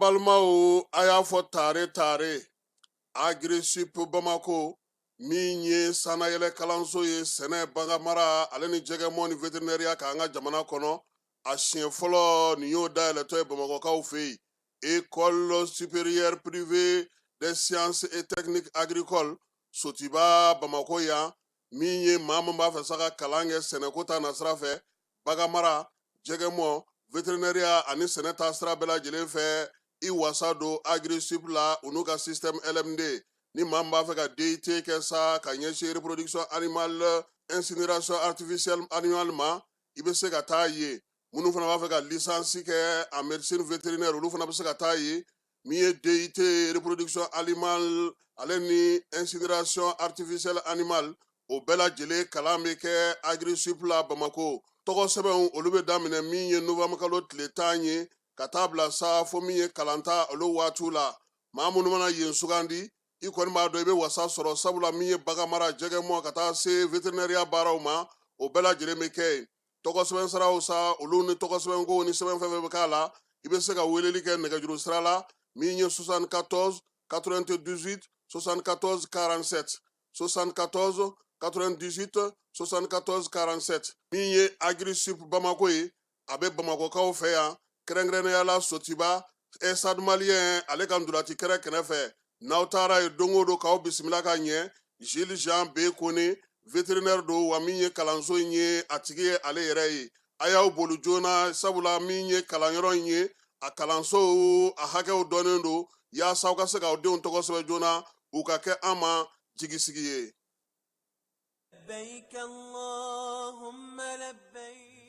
Balmao aya fo tare agressif Bamako min ye sanayɛlɛ kalanso ye sɛnɛ baganmara ale ni jɛgɛmɔ ni vétérinaire k'an ka jamana kɔnɔ a siɲɛ fɔlɔ nin y'o dayɛlɛtɔ ye Bamakɔkaw fɛ yen école supérieure privée des sciences et techniques agricoles Sotiba Bamako yan min ye maa min b'a fɛ sa ka kalan kɛ sɛnɛko ta nasira fɛ baganmara jɛgɛmɔ vétérinaire ani sɛnɛ ta sira bɛɛ lajɛlen fɛ i wasa don agressif la u n'u ka système LMD ni maa min b'a fɛ ka DIT kɛ sa ka ɲɛsin reproduction animale incinération artificielle animale ma i bɛ se ka taa ye minnu fana b'a fɛ ka licence kɛ en médecine vétérinaire olu fana bɛ se ka taa ye min ye DIT reproduction animale ale ni incinération artificielle animale o bɛɛ lajɛlen kalan bɛ kɛ agressif la Bamako tɔgɔ sɛbɛnw olu bɛ daminɛ min ye novembre kalo tile 10 ye ka taa bila sa fo min ye kalanta olu waatiw la maa minnu mana yen sugandi i kɔni b'a dɔn i bɛ wasa sɔrɔ sabula min ye baganmara jɛgɛmɔ ka taa se vétérinaire baaraw ma o bɛɛ lajɛlen bɛ kɛ yen tɔgɔ sɛbɛn siraw sa olu ni tɔgɔ sɛbɛn ko ni sɛbɛn fɛn fɛn bɛ k'a la i bɛ se ka weleli kɛ nɛgɛjuru sira la min ye 74 98 74 47 74 98 74 47 min ye agressif Bamako ye a bɛ Bamakokaw fɛ yan kɛrɛnkɛrɛnnenya la Sotiba Estade Malien ale ka ndulati kɛrɛ kɛrɛfɛ n'aw taara ye don o don k'aw bisimila ka ɲɛ Jules Jean B Kone vétérinaire don wa min ye kalanso in ye a tigi ye ale yɛrɛ ye a y'aw boli joona sabula min ye kalanyɔrɔ in ye a kalanso a hakɛw dɔnnen don yaasa aw ka se k'aw denw tɔgɔ sɛbɛn joona u ka kɛ an ma jigisigi ye.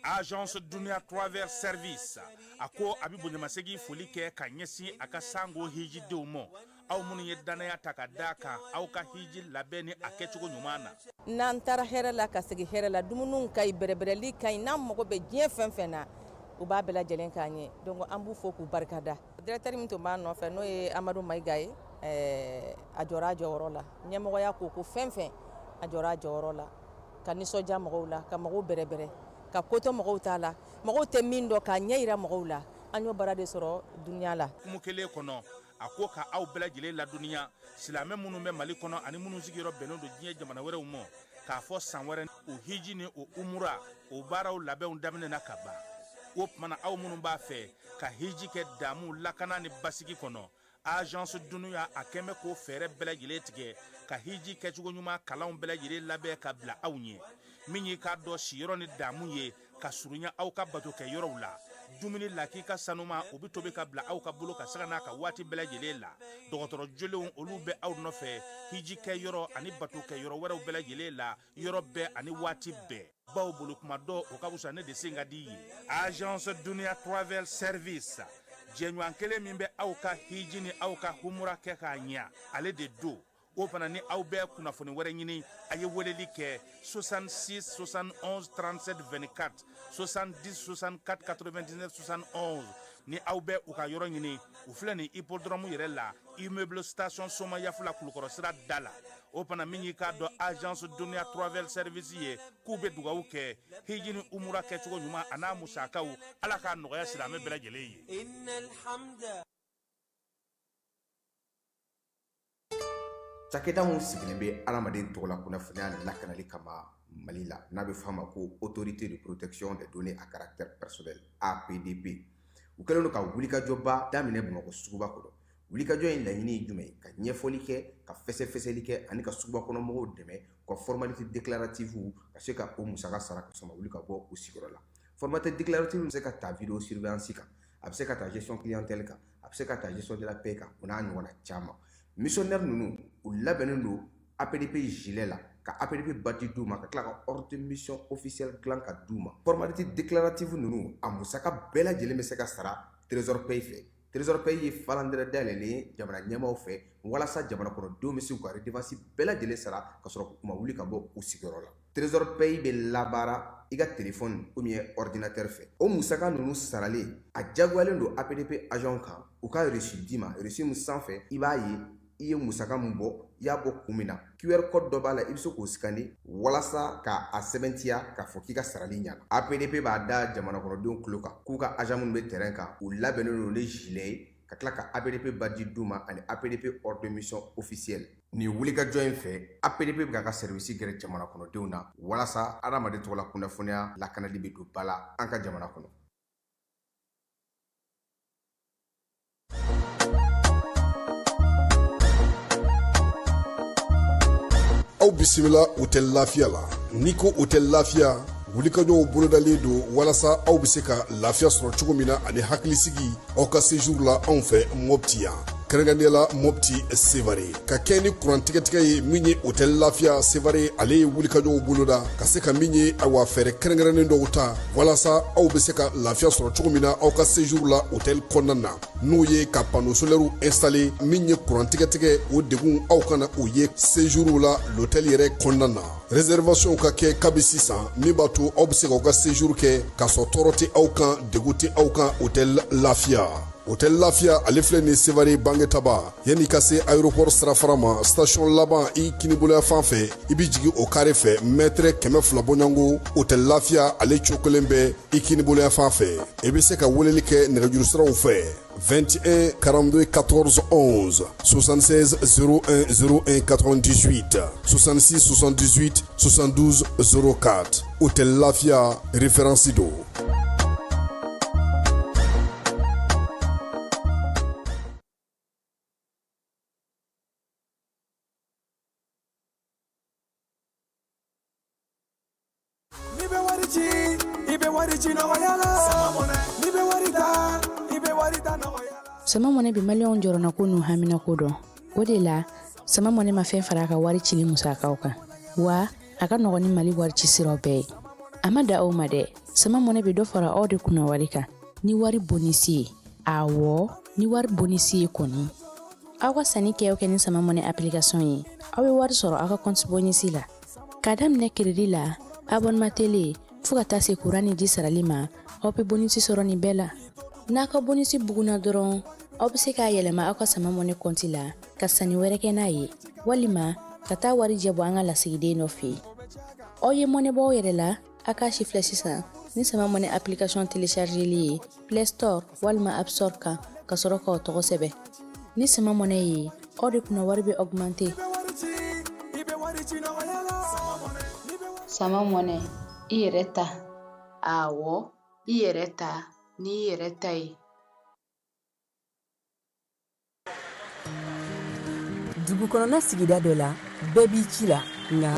Agence Dunia Travers Service ako abibu nyamasegi foli kɛ ka ɲɛsin a ka sango hiji denw ma aw minnu ye danaya ta ka da kan aw ka hiji labɛn ni a kɛcogo ɲuman na n'an taara hɛrɛ la ka segin hɛrɛ la dumuniw ka ɲi bɛrɛbɛrɛli ka ɲi n'an mago bɛ diɲɛ fɛn fɛn na u b'a bɛɛ lajɛlen k'an ɲɛ donc an b'u fo k'u barikada directeur min tun b'a nɔfɛ n'o ye Amadu Mayiga ye a jɔra a jɔyɔrɔ la ɲɛmɔgɔya ko fɛn fɛn a jɔra a jɔyɔrɔ la ka nisɔndiya mɔgɔw la ka mɔgɔw bɛrɛbɛrɛ ka koto mɔgɔw t'a la mɔgɔw tɛ min dɔn k'a ɲɛ yira mɔgɔw la an y'o baara de sɔrɔ duniya la kumu kelen kɔnɔ a ko ka aw bɛɛ lajɛlen laduniya silamɛ minnu bɛ Mali kɔnɔ ani minnu sigiyɔrɔ bɛnnen don diɲɛ jamana wɛrɛw ma k'a fɔ san wɛrɛ o hiji ni o umura o baaraw labɛnw daminɛna ka ban o tumana aw minnu b'a fɛ ka hiji kɛ damu lakana ni basigi kɔnɔ agence Dunuya a kɛn bɛ k'o fɛɛrɛ bɛɛ lajɛlen tigɛ ka hiji kɛcogo ɲuman kalanw bɛɛ lajɛlen labɛn ka bila aw ɲɛ min ye k'a dɔn siyɔrɔ ni damu ye ka surunya aw ka bato kɛ yɔrɔw la dumuni lakika sanuma o bi tobi ka bila aw ka bolo ka saga n'a ka waati bɛɛ lajɛlen la dɔgɔtɔrɔ jolenw olu bɛ aw nɔfɛ hiji kɛ yɔrɔ ani bato kɛ yɔrɔ wɛrɛw bɛɛ lajɛlen la yɔrɔ bɛɛ ani waati bɛɛ baw bolo kuma dɔ o ka wusa ne de sen ka di ye agence Dunia Travel Service jɛɲɔgɔn kelen min bɛ aw ka hiji ni aw ka humura kɛ k'a ɲɛ ale de do o fana ni aw bɛɛ kunnafoni wɛrɛ ɲini a ye weleli kɛ 66 71 37 24 70 64 99 71 ni aw bɛɛ u ka yɔrɔ ɲini u filɛ ni hippodrome yɛrɛ la immeuble station Soma Yafula Kulukɔrɔ sira da la o fana min y'i k'a dɔn agence Dunia Travel Service ye k'u bɛ dugawu kɛ hiji ni umura kɛcogo ɲuman a n'a musakaw ala k'a nɔgɔya silamɛ bɛɛ lajɛlen ye. Cakɛda mun sigilen bɛ adamaden tɔgɔ la kunnafoniya lakanali kama Mali la n'a bɛ f'a ma ko autorité de protection des données à caractère personnel APDP u kɛlen don ka wulikajɔba daminɛ Bamakɔ suguba kɔnɔ wulikajɔ in laɲini ye jumɛn ka ɲɛfɔli kɛ ka fɛsɛfɛsɛli kɛ ani ka suguba kɔnɔ mɔgɔw dɛmɛ ka formalité déclarative ka se ka o musaka sara ka sɔn wuli ka bɔ u sigiyɔrɔ la formalité déclarative bɛ se ka ta vidéo surveillance kan a bɛ se ka ta gestion clientèle kan a bɛ se ka ta gestion de la paix kan o n'a ɲɔgɔnna caman missionnaire ninnu u labɛnnen don APDP gilet la ka APDP badge d'u ma ka tila ka ordre de mission officiel dilan ka d'u ma formalité déclarative ninnu a musaka bɛɛ lajɛlen bɛ se ka sara trésor paye fɛ trésor pays ye falandɛrɛ dayɛlɛlen jamana ɲɛmaw fɛ walasa jamana kɔnɔdenw bɛ se k'u ka redevance bɛɛ lajɛlen sara ka sɔrɔ u ma wuli ka bɔ u sigiyɔrɔ la. trésor pays bɛ labaara i ka téléphone ou bien ordinateur fɛ. o musaka ninnu saralen a jagoyalen don APDP agent kan u ka reçu d'i ma reçu min sanfɛ i b'a ye i ye musaka min bɔ i y'a bɔ kun min na QR code dɔ b'a la i bɛ se k'o scanner walasa ka a sɛbɛntiya k'a fɔ k'i ka sarali ɲɛna. APDP b'a da jamana kɔnɔdenw tulo kan k'u ka agent minnu bɛ terrain kan u labɛnnen don ni gilet ye ka tila ka APDP badge d'u ma ani APDP ordre de mission officielle. Ni wulikajɔ in fɛ APDP bɛ k'a ka service gɛrɛ jamana kɔnɔdenw na walasa adamaden tɔgɔla kunnafoniya lakanali bɛ don ba la an ka jamana kɔnɔ. Aw bisimila hôtel Lafiya la. N'i ko hôtel Lafiya wulikajɔw bolodalen don walasa aw bɛ se ka lafiya sɔrɔ cogo min na ani hakilisigi aw ka séjour la anw fɛ Mopti yan. kɛrɛnkɛrɛnnenya la Mopti Sevare ka kɛ ni kurantigɛtigɛ ye min ye hôtel Lafiya Sevare ale ye wulikajɔw boloda ka se ka min ye awa fɛɛrɛ kɛrɛnkɛrɛnnen dɔw ta walasa aw bɛ se ka lafiya sɔrɔ cogo min na aw ka séjour la hôtel kɔnɔna na n'o ye ka panneau solaire installer min ye kurantigɛtigɛ o degun aw kana o ye séjour la l'hôtel yɛrɛ kɔnɔna na. réservation ka kɛ kabi sisan min b'a to aw bɛ se k'aw ka séjour kɛ k'a sɔrɔ tɔɔrɔ tɛ aw kan degun tɛ aw kan hôtel Lafiya. hôtel Lafiya ale filɛ ni Sevare Bangetaba yanni ka se aéroport sirafara ma station laban i kiniboloya fan fɛ i bi jigi o kare fɛ mètre 200 bɔɲango hôtel Lafiya ale cokolen bɛ i kiniboloya fan fɛ i bɛ se ka weleli kɛ nɛgɛjuru siraw fɛ 21 42 14 11 76 01 01 98 66 78 72 04 hôtel Lafiya référence do. Sama mɔnɛ bi maliyɛnw jɔrɔna ko n'u hamina ko dɔn. O de la sama mɔnɛ ma fɛn fara a ka wari cili musakaw kan wa a ka nɔgɔn ni Mali wari ci siraw bɛɛ ye. A ma da aw ma dɛ sama mɔnɛ bi dɔ fara aw de kunna wari kan ni wari bonisi ye. Awɔ ni wari bonisi ye kɔni aw ka sanni kɛ ni sama mɔnɛ application ye aw bɛ wari sɔrɔ aw ka compte bonisi la ka daminɛ crédit la abonnement télé fo ka taa se courant ni ji sarali ma aw bɛ bonisi sɔrɔ nin bɛɛ la. N'a ka bonisi buguna dɔrɔn aw bɛ se k'a yɛlɛma aw ka sama mɔnɛ compte la ka sanni wɛrɛ kɛ n'a ye walima ka taa wari jɛ bɔ an ka lasigiden dɔ fɛ yen. Aw ye mɔnɛ bɔ aw yɛrɛ la a k'a si filɛ sisan ni sama mɔnɛ application téléchargeli ye Play Store walima App Store kan ka sɔrɔ k'aw tɔgɔ sɛbɛn. Ni sama mɔnɛ ye aw de kunna wari bɛ augmenter. Sama mɔnɛ i yɛrɛ ta. Awɔ i yɛrɛ ta ni yɛrɛ ta ye. Dugukɔnɔna sigida dɔ la bɛɛ b'i ci la nka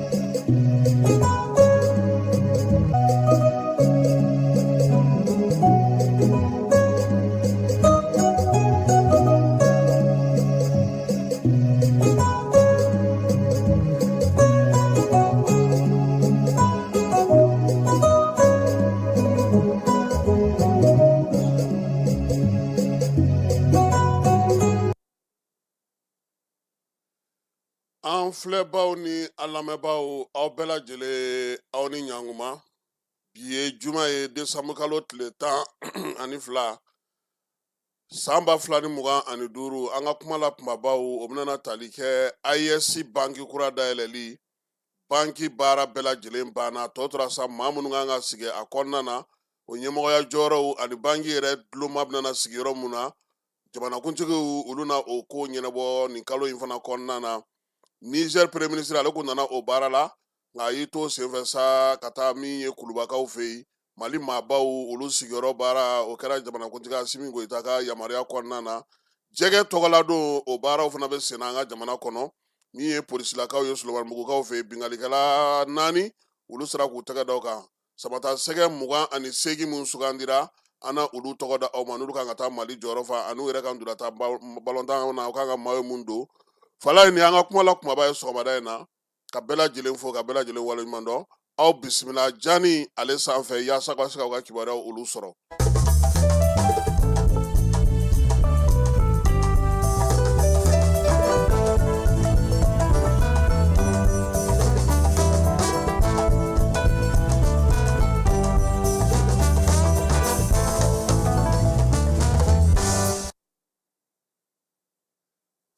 an filɛbaw ni a lamɛnbaw aw bɛɛ lajɛlen aw ni ɲankuma bi ye juma ye décembre kalo tile 12 san 2025 an ka kuma la kumabaw o bɛna tali kɛ AES banki kura dayɛlɛli banki baara bɛɛ lajɛlen banna tɔ tora sa maa minnu kan ka sigi a kɔnɔna na o ɲɛmɔgɔya jɔyɔrɔw ani banki yɛrɛ duloma bɛna sigi yɔrɔ mun na jamanakuntigiw olu na o ko ɲɛnabɔ nin kalo in fana kɔnɔna na. Niger premier ministre ale kun nana o baara la nka a y'i to senfɛ sa ka taa min ye kulubakaw fɛ yen Mali maabaw olu sigiyɔrɔ baara o kɛra jamanakuntigi Asimi Goyita ka yamaruya kɔnɔna na jɛgɛ tɔgɔladon o baaraw fana bɛ sen na an ka jamana kɔnɔ min ye polisilakaw ye Solomani-Mugukaw fɛ yen bingalikɛla 4 olu sera k'u tɛgɛ da o kan sabata sɛgɛ 28 min sugandira an na olu tɔgɔ da aw ma n'olu kan ka taa Mali jɔyɔrɔ fa ani u yɛrɛ kan donna taa balontan na u kan ka mayo mun don. Fala ni an ka kuma la kumaba ye sɔgɔmada in na ka bɛɛ lajɛlen fo ka bɛɛ lajɛlen waleɲuman dɔn aw bisimila Jani ale sanfɛ yaasa ka se k'aw ka kibaruyaw olu sɔrɔ.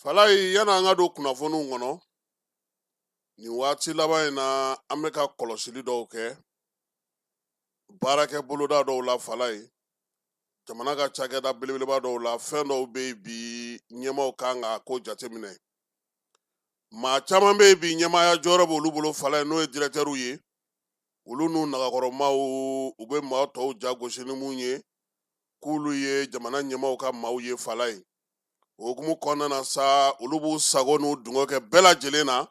Falai yana an ka don kunnafoniw kɔnɔ nin waati laban in na an bɛ ka kɔlɔsili dɔw kɛ baarakɛ boloda dɔw la Falai jamana ka cakɛda belebeleba dɔw la fɛn dɔw bɛ yen bi ɲɛmaaw kan ka ko jateminɛ maa caman bɛ yen bi ɲɛmaaya jɔyɔrɔ b'olu bolo Falai n'o ye directeurs ye olu n'u nagakɔrɔmaw u bɛ maa tɔw jagosi ni mun ye k'olu ye jamana ɲɛmaaw ka maaw ye Falai o hukumu kɔnɔna na sa olu b'u sago n'u dungɔ kɛ bɛɛ lajɛlen na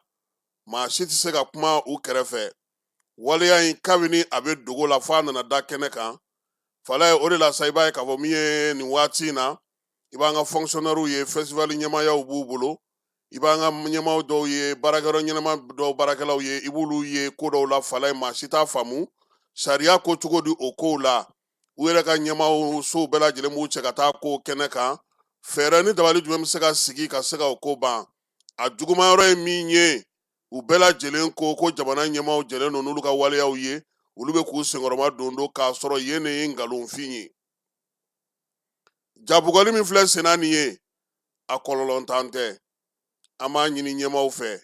maa si tɛ se ka kuma u kɛrɛfɛ waleya in kabini a bɛ dogo la f'a nana da kɛnɛ kan Falai o de la sa i b'a ye k'a fɔ min ye nin waati in na i b'an ka fonctionnaires ye festival ɲɛmaayaw b'u bolo i b'an ka ɲɛmaaw dɔw ye baarakɛyɔrɔ ɲɛnama dɔw baarakɛlaw ye i b'olu ye ko dɔw la Falai maa si t'a faamu sariya ko cogo di o kow la u yɛrɛ ka ɲɛmaaw sow bɛɛ lajɛlen b'u cɛ ka taa ko kɛnɛ kan fɛɛrɛ ni dabali jumɛn bɛ se ka sigi ka se ka o ko ban a juguman yɔrɔ ye min ye u bɛɛ lajɛlen ko jamana ɲɛmaaw jɛlen don n'olu ka waleyaw ye olu bɛ k'u senkɔrɔma don k'a sɔrɔ yen de ye nkalonfin ye jabugɔli min filɛ senna nin ye a kɔlɔlɔntan tɛ an b'a ɲini ɲɛmaaw fɛ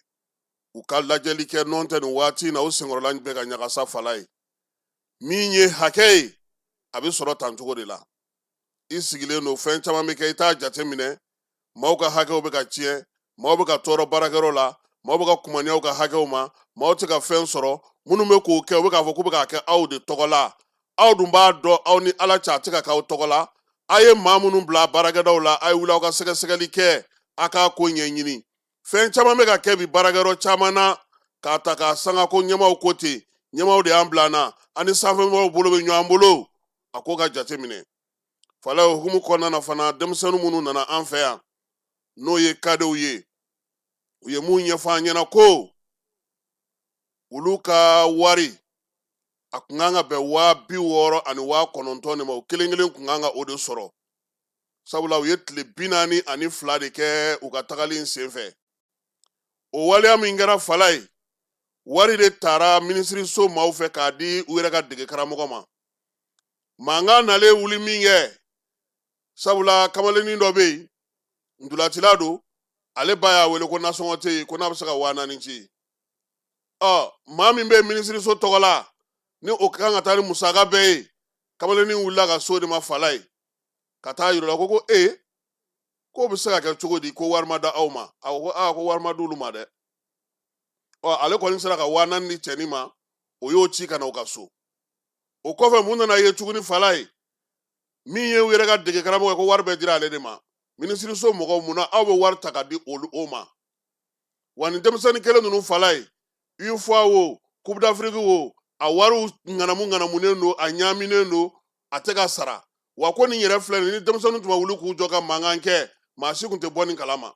u ka lajɛli kɛ nɔ tɛ nin waati in na u senkɔrɔla bɛ ka ɲagasa Falai min ye hakɛ ye a bɛ sɔrɔ tan cogo de la i sigilen don fɛn caman bɛ kɛ i t'a jateminɛ maaw ka hakɛw bɛ ka tiɲɛ maaw bɛ ka tɔɔrɔ baarakɛyɔrɔ la maaw bɛ ka kumani aw ka hakɛw ma maaw tɛ ka fɛn sɔrɔ minnu bɛ k'o kɛ u bɛ k'a fɔ k'u bɛ k'a kɛ aw de tɔgɔ la aw dun b'a dɔn aw ni Ala cɛ a tɛ ka k'aw tɔgɔ la a ye maa minnu bila baarakɛdaw la a ye wuli aw ka sɛgɛsɛgɛli kɛ a k'a ko ɲɛɲini fɛn caman bɛ ka kɛ bi baarakɛyɔrɔ caman na k'a ta k'a sanga ko ɲɛmaaw ko ten ɲɛmaaw de y'an bila an na ani sanfɛmɔgɔw bolo bɛ ɲɔgɔn bolo a ko ka jateminɛ Falai o hukumu kɔnɔna na fana denmisɛnnin minnu nana an fɛ yan n'o ye kadew ye u ye mun ɲɛfɔ an ɲɛna ko olu ka wari a kun kan ka bɛn 60,000 de ma o kelen kelen kun kan ka o de sɔrɔ sabula u ye tile 42 de kɛ u ka tagali senfɛ o waleya min kɛra Falai wari de taara minisiriso maaw fɛ k'a di u yɛrɛ ka dege karamɔgɔ ma mankan nalen wuli min kɛ sabula kamalennin dɔ bɛ yen ndulatila don ale ba y'a wele ko nasɔngɔ tɛ yen ko n'a bɛ se ka 4000 ci maa min bɛ minisiriso tɔgɔ la ni o kan ka taa ni musaka bɛɛ ye kamalennin wulila ka so de ma Falai ka taa yir'u la ko k'o bɛ se ka kɛ cogo di ko wari ma da aw ma a ko ko wari ma d'olu ma dɛ ale kɔni sera ka 4000 di cɛnin ma o y'o ci ka na u ka so o kɔfɛ mun nana ye tuguni Falai min ye u yɛrɛ ka dege karamɔgɔ ye ko wari bɛɛ dira ale de ma minisiriso mɔgɔw munna aw bɛ wari ta ka di o ma wa nin denmisɛnnin kelen ninnu Falai UFOA wo Coupe d'Afrique wo a wariw ŋanamunen don a ɲaaminen don a tɛ ka sara wa ko nin yɛrɛ filɛ nin ni denmisɛnninw tun ma wuli k'u jɔ ka mankan kɛ maa si tun tɛ bɔ nin kalama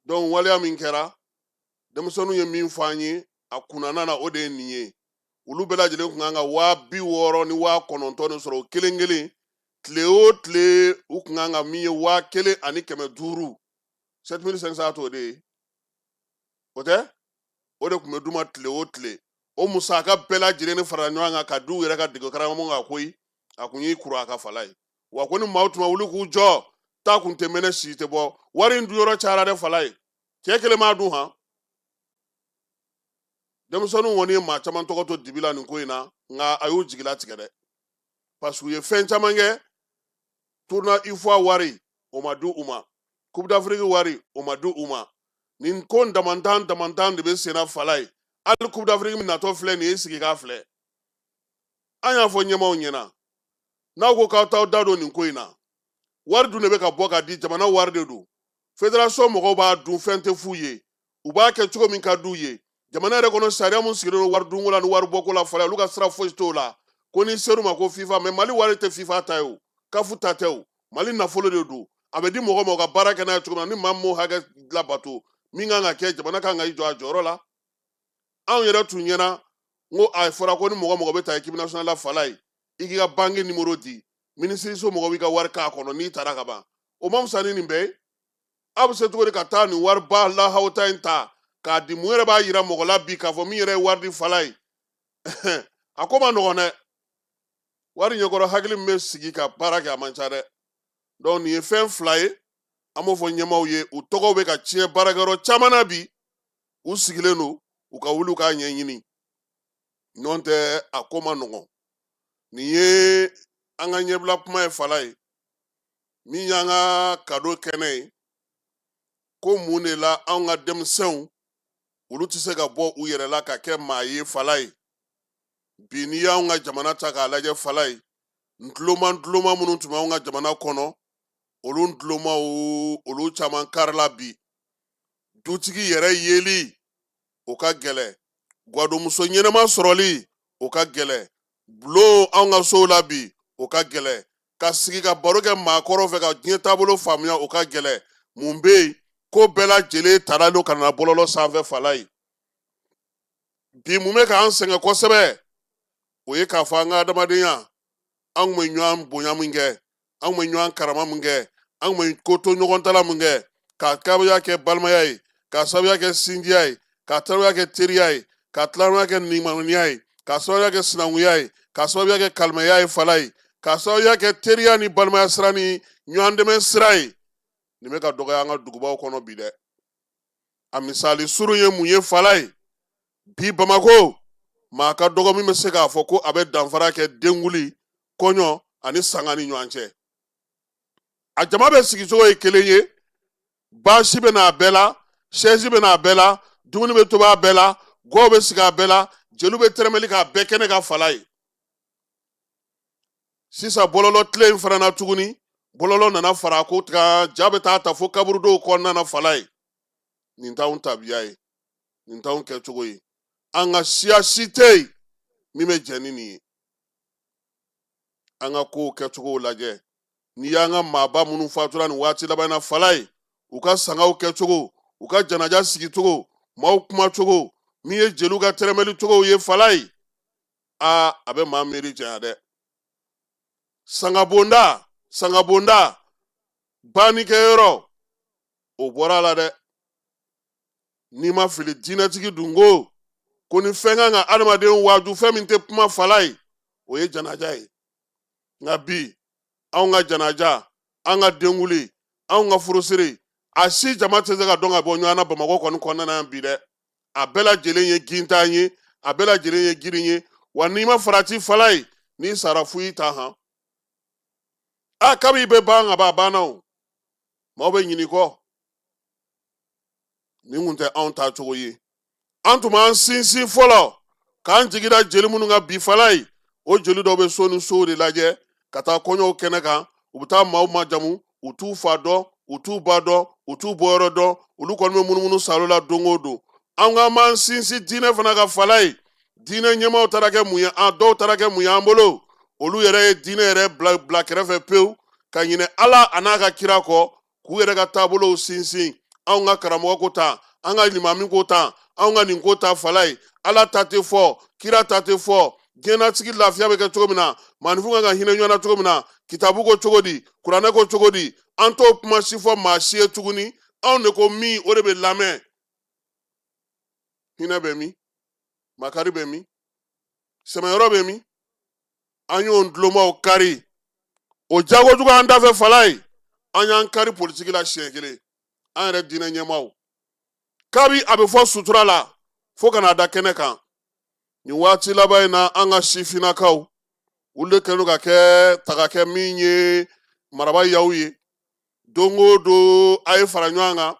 donc waleya min kɛra denmisɛnninw ye min fɔ an ye a kunnana na o de ye nin ye olu bɛɛ lajɛlen kun kan ka 60,000 ni 90,000 de sɔrɔ o kelen kelen tile o tile u kun kan ka min ye 1,500 7,500 t'o de ye o tɛ o de kun bɛ d'u ma tile o tile o musaka bɛɛ lajɛlen de farala ɲɔgɔn kan ka di u yɛrɛ ka dege karamɔgɔ ma koyi a kun y'i kuru a ka Falai wa ko ni maaw tun ma wuli k'u jɔ ta kun tɛ mɛnɛ si tɛ bɔ wari in dun yɔrɔ cayara dɛ Falai cɛ kelen m'a dun han denmisɛnninw kɔni ye maa caman tɔgɔ to dibi la nin ko in na nka a y'u jigila tigɛ dɛ parce que u ye fɛn caman kɛ tournoi UFOA wari o ma di u ma Coupe d'Afrique wari o ma di u ma nin ko damantan de bɛ sen na Falai hali Coupe d'Afrique min natɔ filɛ nin ye sigi k'a filɛ an y'a fɔ ɲɛmaaw ɲɛna n'aw ko k'aw t'aw da don nin ko in na wari dun de bɛ ka bɔ ka di jamana wari de don fédération mɔgɔw b'a dun fɛn tɛ f'u ye u b'a kɛ cogo min ka d'u ye jamana yɛrɛ kɔnɔ sariya mun sigilen don wari dunko la ni wari bɔko la Falai olu ka sira fosi t'o la ko ni ser'u ma ko FIFA mais Mali wari tɛ FIFA ta ye o CAF ta tɛ o Mali nafolo de don a bɛ di mɔgɔ ma u ka baara kɛ n'a ye cogo min na ni maa min m'o hakɛ labato min kan ka kɛ jamana kan ka i jɔ a jɔyɔrɔ la anw yɛrɛ tun ɲɛna n ko a fɔra ko ni mɔgɔ bɛ taa équipe nationale la Falai i k'i ka banque numéro di minisiriso mɔgɔw b'i ka wari k'a kɔnɔ n'i taara ka ban o man fisa ni nin bɛɛ ye aw bɛ se cogo di ka taa nin wari ba lahawta in ta k'a di mun yɛrɛ b'a yira mɔgɔ la bi k'a fɔ min yɛrɛ ye wari di Falai a ko ma nɔgɔn dɛ wari ɲɛkɔrɔ hakili min bɛ sigi ka baara kɛ a man ca dɛ donc nin ye fɛn fila ye an b'o fɔ ɲɛmaaw ye u tɔgɔw bɛ ka tiɲɛ baarakɛyɔrɔ caman na bi u sigilen don u ka wuli u k'a ɲɛɲini n'o tɛ a ko ma nɔgɔn nin ye an ka ɲɛbila kuma ye fala ye min y'an ka kado kɛnɛ ye ko mun de la anw ka denmisɛnw olu tɛ se ka bɔ u yɛrɛ la ka kɛ maa ye fala ye bi n'i y'anw ka jamana ta k'a lajɛ fala ye ntuloma minnu tun b'anw ka jamana kɔnɔ olu ntulomaw olu caman karila bi dutigi yɛrɛ yeli o ka gɛlɛ gwadomuso ɲɛnama sɔrɔli o ka gɛlɛ bulon anw ka sow la bi o ka gɛlɛ ka sigi ka baro kɛ maakɔrɔw fɛ ka diɲɛ taabolo faamuya o ka gɛlɛ mun bɛ yen ko bɛɛ lajɛlen taralen ka na bɔlɔlɔ sanfɛ fala ye bi mun bɛ k'an sɛgɛn kosɛbɛ o ye k'a fɔ an ka adamadenya an kun bɛ ɲɔgɔn bonya min kɛ an kun bɛ ɲɔgɔn karama min kɛ an kun bɛ ko to ɲɔgɔn tala min kɛ k'a sababuya kɛ balimaya ye k'a sababuya kɛ sinjiya ye k'a sababuya kɛ teriya ye k'a sababuya kɛ nimaniya ye k'a sababuya kɛ sinankunya ye k'a sababuya kɛ kalimaya ye fala ye k'a sababuya kɛ teriya ni balimaya sira ni ɲɔgɔn dɛmɛ sira ye nin bɛ ka dɔgɔya an ka dugubaw kɔnɔ bi dɛ a misali surun ye mun ye fala ye bi Bamako maa ka dɔgɔ min bɛ se k'a fɔ ko a bɛ danfara kɛ denwuli kɔɲɔ ani sanga ni ɲɔgɔn cɛ a jama bɛ sigicogo ye kelen ye baasi bɛ n'a bɛɛ la sɛzi bɛ n'a bɛɛ la dumuni bɛ tobi a bɛɛ la gɔw bɛ sigi a bɛɛ la jeliw bɛ tɛrɛmɛli k'a bɛɛ kɛnɛ ka fala ye sisan bɔlɔlɔ tile in fana na tuguni bɔlɔlɔ nana fara ko ja bɛ taa ta fo kaburudenw kɔnɔna na fala ye nin t'anw tabiya ye nin t'anw kɛcogo ye an ka siya si tɛ yen min bɛ jɛ ni nin ye an ka kow kɛcogow lajɛ n'i y'an ka maaba minnu fatura nin waati laban na fala ye u ka sangaw kɛcogo u ka janaja sigicogo maaw kumacogo min ye jeliw ka tɛrɛmɛli cogow ye fala ye a bɛ maa miiri janya dɛ sangabonda bannikɛyɔrɔ o bɔra a la dɛ n'i ma fili diinɛtigi dun ko ni fɛn kan ka adamaden waaju fɛn min tɛ kuma fala ye o ye janaja ye nka bi anw ka janaja an ka denwuli anw ka furusiri a si jama tɛ se ka dɔn ka bɔ ɲɔgɔn na Bamakɔ kɔni kɔnɔna na bi dɛ a bɛɛ lajɛlen ye gintan ye a bɛɛ lajɛlen ye girin ye wa n'i ma farati fala ye n'i sara fu y'i ta han kabi bɛ ban ka ban a banna o maaw bɛ ɲini kɔ nin kun tɛ anw ta cogo ye an tun b'an sinsin fɔlɔ k'an jigida jeli minnu ka bi fala ye o jeli dɔw bɛ so ni sow de lajɛ ka taa kɔɲɔw kɛnɛ kan u bɛ taa maaw majamu u t'u fa dɔn u t'u ba dɔn u t'u bɔyɔrɔ dɔn olu kɔni bɛ munumunu salo la don o don an k'an b'an sinsin diinɛ fana ka fala ye diinɛ ɲɛmaaw taara kɛ mun ye dɔw taara kɛ mun ye an bolo olu yɛrɛ ye diinɛ yɛrɛ bila kɛrɛfɛ pewu ka ɲinɛ ala a n'a ka kira kɔ k'u yɛrɛ ka taabolow sinsin anw ka karamɔgɔ ko ta an ka limami ko ta anw ka nin ko ta fala ye ala ta tɛ fɔ kira ta tɛ fɔ diɲɛnatigɛ lafiya bɛ kɛ cogo min na maanifinw kan ka hinɛ ɲɔgɔn na cogo min na kitabu ko cogo di kuranɛ ko cogo di an t'o kuma si fɔ maa si ye tuguni anw de ko min o de bɛ lamɛn hinɛ bɛ min makari bɛ min sɛmɛyɔrɔ bɛ min an y'o dulonmaw kari o jagojugu an dafɛ fala ye an y'an kari politiki la siɲɛ kelen an yɛrɛ diinɛ ɲɛmaaw kabi a bɛ fɔ sutura la fo ka n'a da kɛnɛ kan nin waati laban in na an ka sifinnakaw olu de kɛlen ka kɛ min ye maraba yaw ye don o don a ye fara ɲɔgɔn kan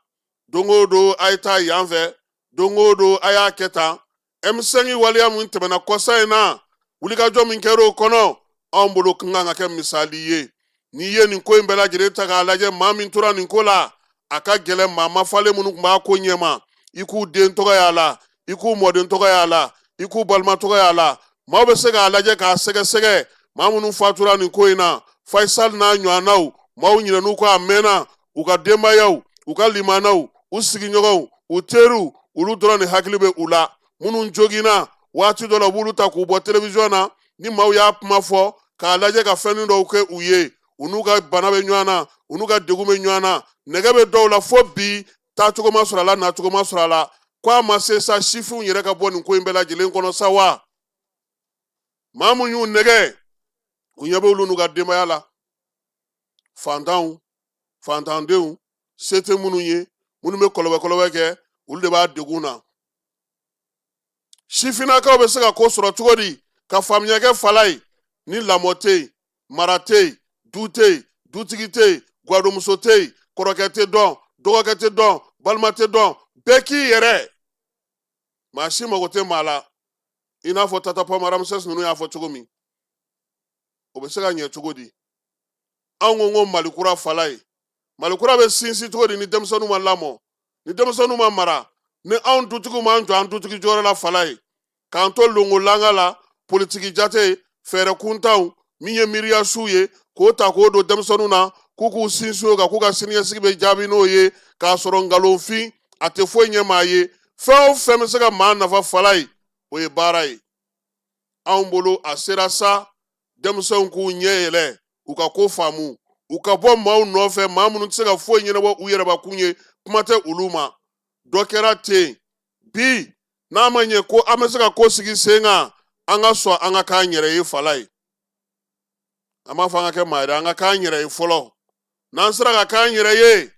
don o don a ye taa yan fɛ don o don a y'a kɛ tan M5 waleya min tɛmɛna kɔsa in na wulikajɔ min kɛra o kɔnɔ anw bolo kan ka kɛ misali ye n'i ye nin ko in bɛɛ lajɛlen ta k'a lajɛ maa min tora nin ko la a ka gɛlɛn maa mafalen minnu tun b'a ko ɲɛma i k'u den tɔgɔ y'a la i k'u mɔden tɔgɔ y'a la i k'u balima tɔgɔ y'a la maaw bɛ se k'a lajɛ k'a sɛgɛsɛgɛ maa minnu fatura nin ko in na Faisal n'a ɲɔgɔnnaw maaw ɲinɛn'u kɔ a mɛnna u ka denbayaw u ka limanaw u sigiɲɔgɔnw u teriw olu dɔrɔn de hakili bɛ u la minnu joginna waati dɔ la u b'olu ta k'u bɔ television na ni maaw y'a kuma fɔ k'a lajɛ ka fɛn dɔw kɛ u ye u n'u ka bana bɛ ɲɔgɔn na u n'u ka degun bɛ ɲɔgɔn na nɛgɛ bɛ dɔw la fo bi taacogo ma sɔrɔ a la nacogo ma sɔrɔ a la ko a ma se sa sifinw yɛrɛ ka bɔ nin ko in bɛɛ lajɛlen kɔnɔ sa wa maa mun y'u nɛgɛ u ɲɛ bɛ olu n'u ka denbaya la fantanw fantandenw se tɛ minnu ye minnu bɛ kɔlɔbɛ kɛ olu de b'a degun na sifinnakaw bɛ se ka ko sɔrɔ cogo di ka faamuya kɛ fala ye ni lamɔ tɛ yen mara tɛ yen du tɛ yen dutigi tɛ yen gwadomuso tɛ yen kɔrɔkɛ tɛ dɔn dɔgɔkɛ tɛ dɔn balima tɛ dɔn bɛɛ k'i yɛrɛ maa si mago tɛ maa la i n'a fɔ tata pama ramsès ninnu y'a fɔ cogo min o bɛ se ka ɲɛ cogo di anw ko malikura fala ye malikura bɛ sinsin cogo di ni denmisɛnninw ma lamɔ ni denmisɛnninw ma mara ni anw dutigiw m'an jɔ an dutigi jɔyɔrɔ la fala ye k'an to longolanga la politiki jate fɛɛrɛ kuntanw min ye miiriyasiw ye k'o ta k'o don denmisɛnninw na k'u k'u sinsin o kan k'u ka siniɲɛsigi bɛ jaabi n'o ye k'a sɔrɔ nkalonfin a tɛ foyi ɲɛ maa ye fɛn o fɛn bɛ se ka maa nafa fala ye o ye baara ye anw bolo a sera sa denmisɛnw k'u ɲɛ yɛlɛ u ka ko faamu u ka bɔ maaw nɔfɛ maa minnu tɛ se ka foyi ɲɛnabɔ u yɛrɛbakun ye kuma tɛ olu ma dɔ kɛra ten bi n'a ma ɲɛ ko an bɛ se ka ko sigi sen kan an ka sɔn an ka k'an yɛrɛ ye fala ye an b'a fɔ an ka kɛ maa ye an ka k'an yɛrɛ ye fɔlɔ n'an sera ka k'an yɛrɛ ye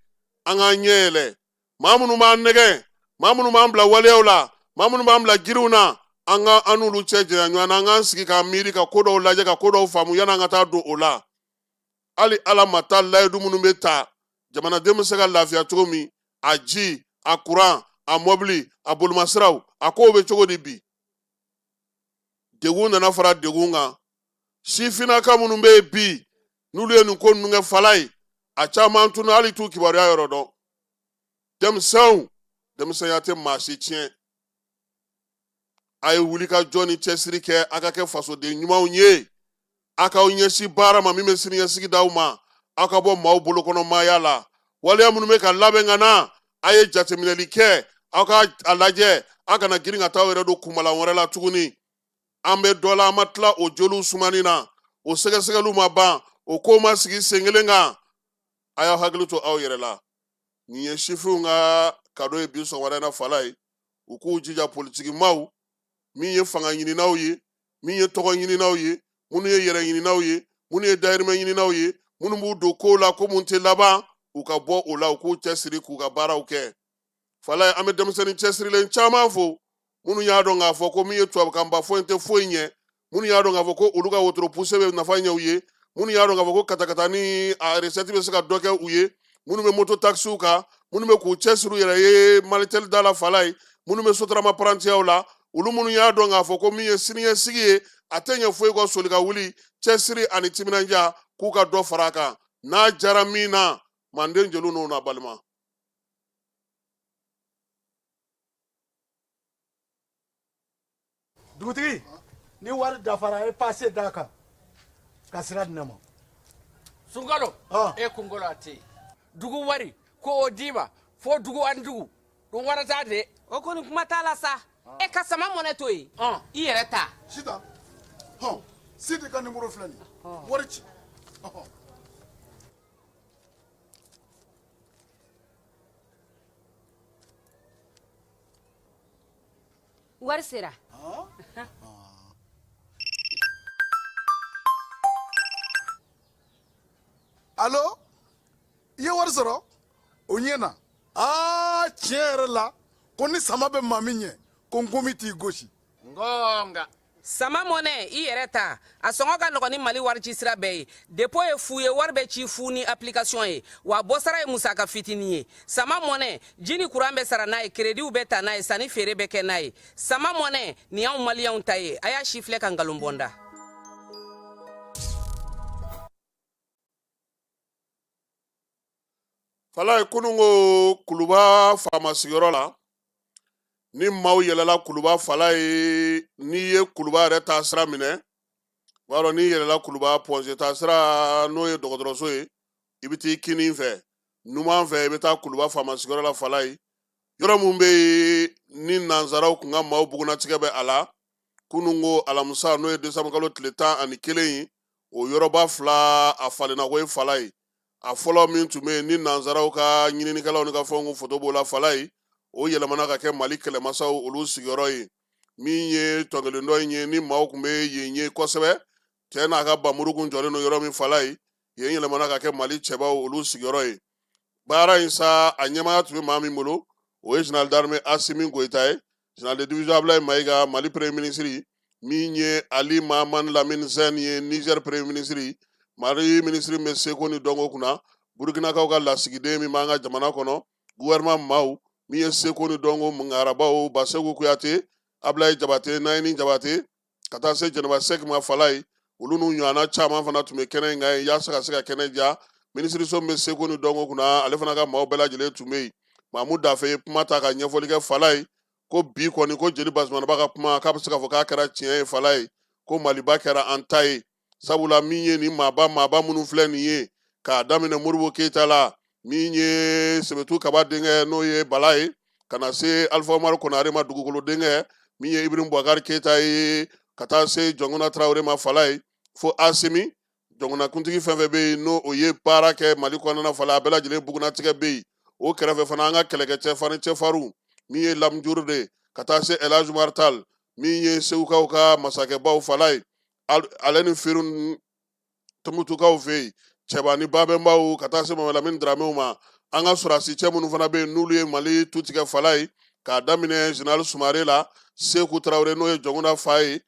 an k'an ɲɛ yɛlɛ maa minnu b'an nɛgɛ maa minnu b'an bila waleyaw la maa minnu b'an bila jiriw na an n'olu cɛ janya ɲɔgɔn na an k'an sigi k'an miiri ka ko dɔw lajɛ ka ko dɔw faamu yanni an ka taa don o la hali ala ma taa layidu minnu bɛ ta jamanaden bɛ se ka lafiya cogo min a ji a kuran a mɔbili a bolimasiraw a kow bɛ cogo di bi degun nana fara degun kan sifinnaka minnu bɛ yen bi n'olu ye nin ko ninnu kɛ fala ye a caman tun hali t'u kibaruya yɔrɔ dɔn denmisɛnya tɛ maa si tiɲɛ a ye wuli ka jɔ ni cɛsiri kɛ a ka kɛ fasoden ɲumanw ye a k'aw ɲɛsin baara ma min bɛ siniɲɛsigi d'aw ma aw ka bɔ maaw bolokɔnɔmaaya la waleya minnu bɛ ka labɛn ka na a ye jateminɛli kɛ aw ka a lajɛ aw kana girin ka taa aw yɛrɛ don kunbalan wɛrɛ la tuguni an bɛ dɔ la an ma tila o joliw sumani na o sɛgɛsɛgɛliw ma ban o kow ma sigi sen kelen kan a y'aw hakili to aw yɛrɛ la nin ye sifinw ka kado ye bi sɔgɔmada in na fala ye u k'u jija politiki maaw min ye fanga ɲininaw ye min ye tɔgɔ ɲininaw ye minnu ye yɛrɛ ɲininaw ye minnu ye dahirimɛ ɲininaw ye minnu b'u don kow la ko mun tɛ laban u ka bɔ o la u k'u cɛsiri k'u ka baaraw kɛ fala ye an bɛ denmisɛnnin cɛsirilen caman fo minnu y'a dɔn k'a fɔ ko min ye tubabukanba fɔ in tɛ foyi ɲɛ minnu y'a dɔn k'a fɔ ko olu ka wotoro puse bɛ nafa ɲɛ u ye minnu y'a dɔn k'a fɔ ko katakata ni a resɛti bɛ se ka dɔ kɛ u ye minnu bɛ moto takisiw kan minnu bɛ k'u cɛsiri u yɛrɛ ye malitel da la fala ye minnu bɛ sotarama parantiyaw la olu minnu y'a dɔn k'a fɔ ko min ye siniɲɛsigi ye a tɛ ɲɛ foyi kɔ soli ka wuli cɛsiri ani timinanja k'u ka dɔ fara a kan n'a jara min na manden jeliw n'o na balima dugutigi ni wari dafara e pase d'a kan ka sira di ne ma sunkalo e kunkolo a tɛ yen dugu wari ko o d'i ma fo dugu ani dugu dun wara t'a de o kɔni kuma t'a la sa e ka sama mɔnɛ to yen i yɛrɛ ta sitan sidi ka nimoro filɛ nin wari ci wari sera alo i ye wari sɔrɔ o ɲɛna tiɲɛ yɛrɛ la ko ni sama bɛ maa min ɲɛ ko n komi t'i gosi ngonga sama mɔnɛ i yɛrɛ ta a sɔngɔ ka nɔgɔn ni mali wari ci sira bɛɛ ye depo ye fu ye wari bɛ ci fu ni application ye wa bɔsara ye musaka fitinin ye sama mɔnɛ ji ni kuran bɛ sara n'a ye krediw bɛ ta n'a ye sanni feere bɛ kɛ n'a ye sama mɔnɛ nin y'anw maliyɛnw ta ye a y'a si filɛ ka nkalon bɔnda fala ye kunun ko kuluba faama sigiyɔrɔ la ni maaw yɛlɛla kuluba fala ye n'i ye kuluba yɛrɛ taa sira minɛ b'a dɔn n'i yɛlɛla kuluba pɔnse taa sira n'o ye dɔgɔtɔrɔso ye i bɛ t'i kinin fɛ numan fɛ i bɛ taa kuluba faama sigiyɔrɔ la fala ye yɔrɔ mun bɛ yen ni nanzaraw kun ka maaw bugunatigɛ bɛ a la kunun ko alamisa n'o ye desanburu kalo tile 11 ye o yɔrɔba fila a falenna ko ye fala ye a fɔlɔ min tun bɛ yen ni nanzaraw ka ɲininikɛlaw ni ka fɛnw ko foto b'o la fala ye o yɛlɛmana ka kɛ mali kɛlɛmasaw olu sigiyɔrɔ ye min ye tɔnkelen dɔ in ye ni maaw tun bɛ yen ye kosɛbɛ cɛ n'a ka bamuru kun jɔlen don yɔrɔ min fala ye yen yɛlɛmana ka kɛ mali cɛbaw olu sigiyɔrɔ ye baara in sa a ɲɛmaya tun bɛ maa min bolo o ye général d'armée Assimi Goïta ye, général de division Ablaye Maïga Mali premier ministre min ye Ali Mahaman Lamine Zen ye Niger premier ministre Mali ministre bɛ seko ni dɔnko kunna Burkinakaw ka lasigiden min b'an ka jamana kɔnɔ gouvernement maaw min ye seko ni dɔnko arabaw Basegu Kuyate Ablaye Jabate Nayini Jabate ka taa se Jɛnɛba Sɛki ma Falaye olu n'u ɲɔgɔnna caman fana tun bɛ kɛnɛ in kan ye yaasa ka se ka kɛnɛ ja minisiriso min bɛ seko ni dɔnko kunna ale fana ka maaw bɛɛ lajɛlen tun bɛ yen Mamu Dafe ye kuma ta ka ɲɛfɔli kɛ Falaye ko bi kɔni ko jeli Basumanaba ka kuma k'a bɛ se k'a fɔ k'a kɛra tiɲɛ ye Falaye ko Maliba kɛra an ta ye sabula min ye nin maaba minnu filɛ nin ye k'a daminɛ Modibo Keyita la min ye Sebetu Kaba denkɛ n'o ye Bala ye ka na se Alifa Umaru Konare ma dugukolo denkɛ min ye Ibrahim Boubacar Keyita ye ka taa se Jɔnkuna Tarawele ma Falaye fo Asimi Jɔnkunakuntigi fɛn fɛn bɛ yen n'o o ye baara kɛ Mali kɔnɔna Falaye a bɛɛ lajɛlen bugunatigɛ bɛ yen o kɛrɛfɛ fana an ka kɛlɛkɛ cɛfarinw min ye Lamjurube de ka taa se El Hadj Umar Tal min ye Segukaw ka masakɛbaw Falaye ale ni Firu Tumutukaw fɛ yen cɛba ni babɛnbaw ka taa se Mamadu Lamini Daramew ma an ka sɔrɔdasi cɛ minnu fana bɛ yen n'olu ye Mali tu tigɛ Falaye k'a daminɛ général Sumare la Seku Tarawele n'o ye Jɔnkuna fa ye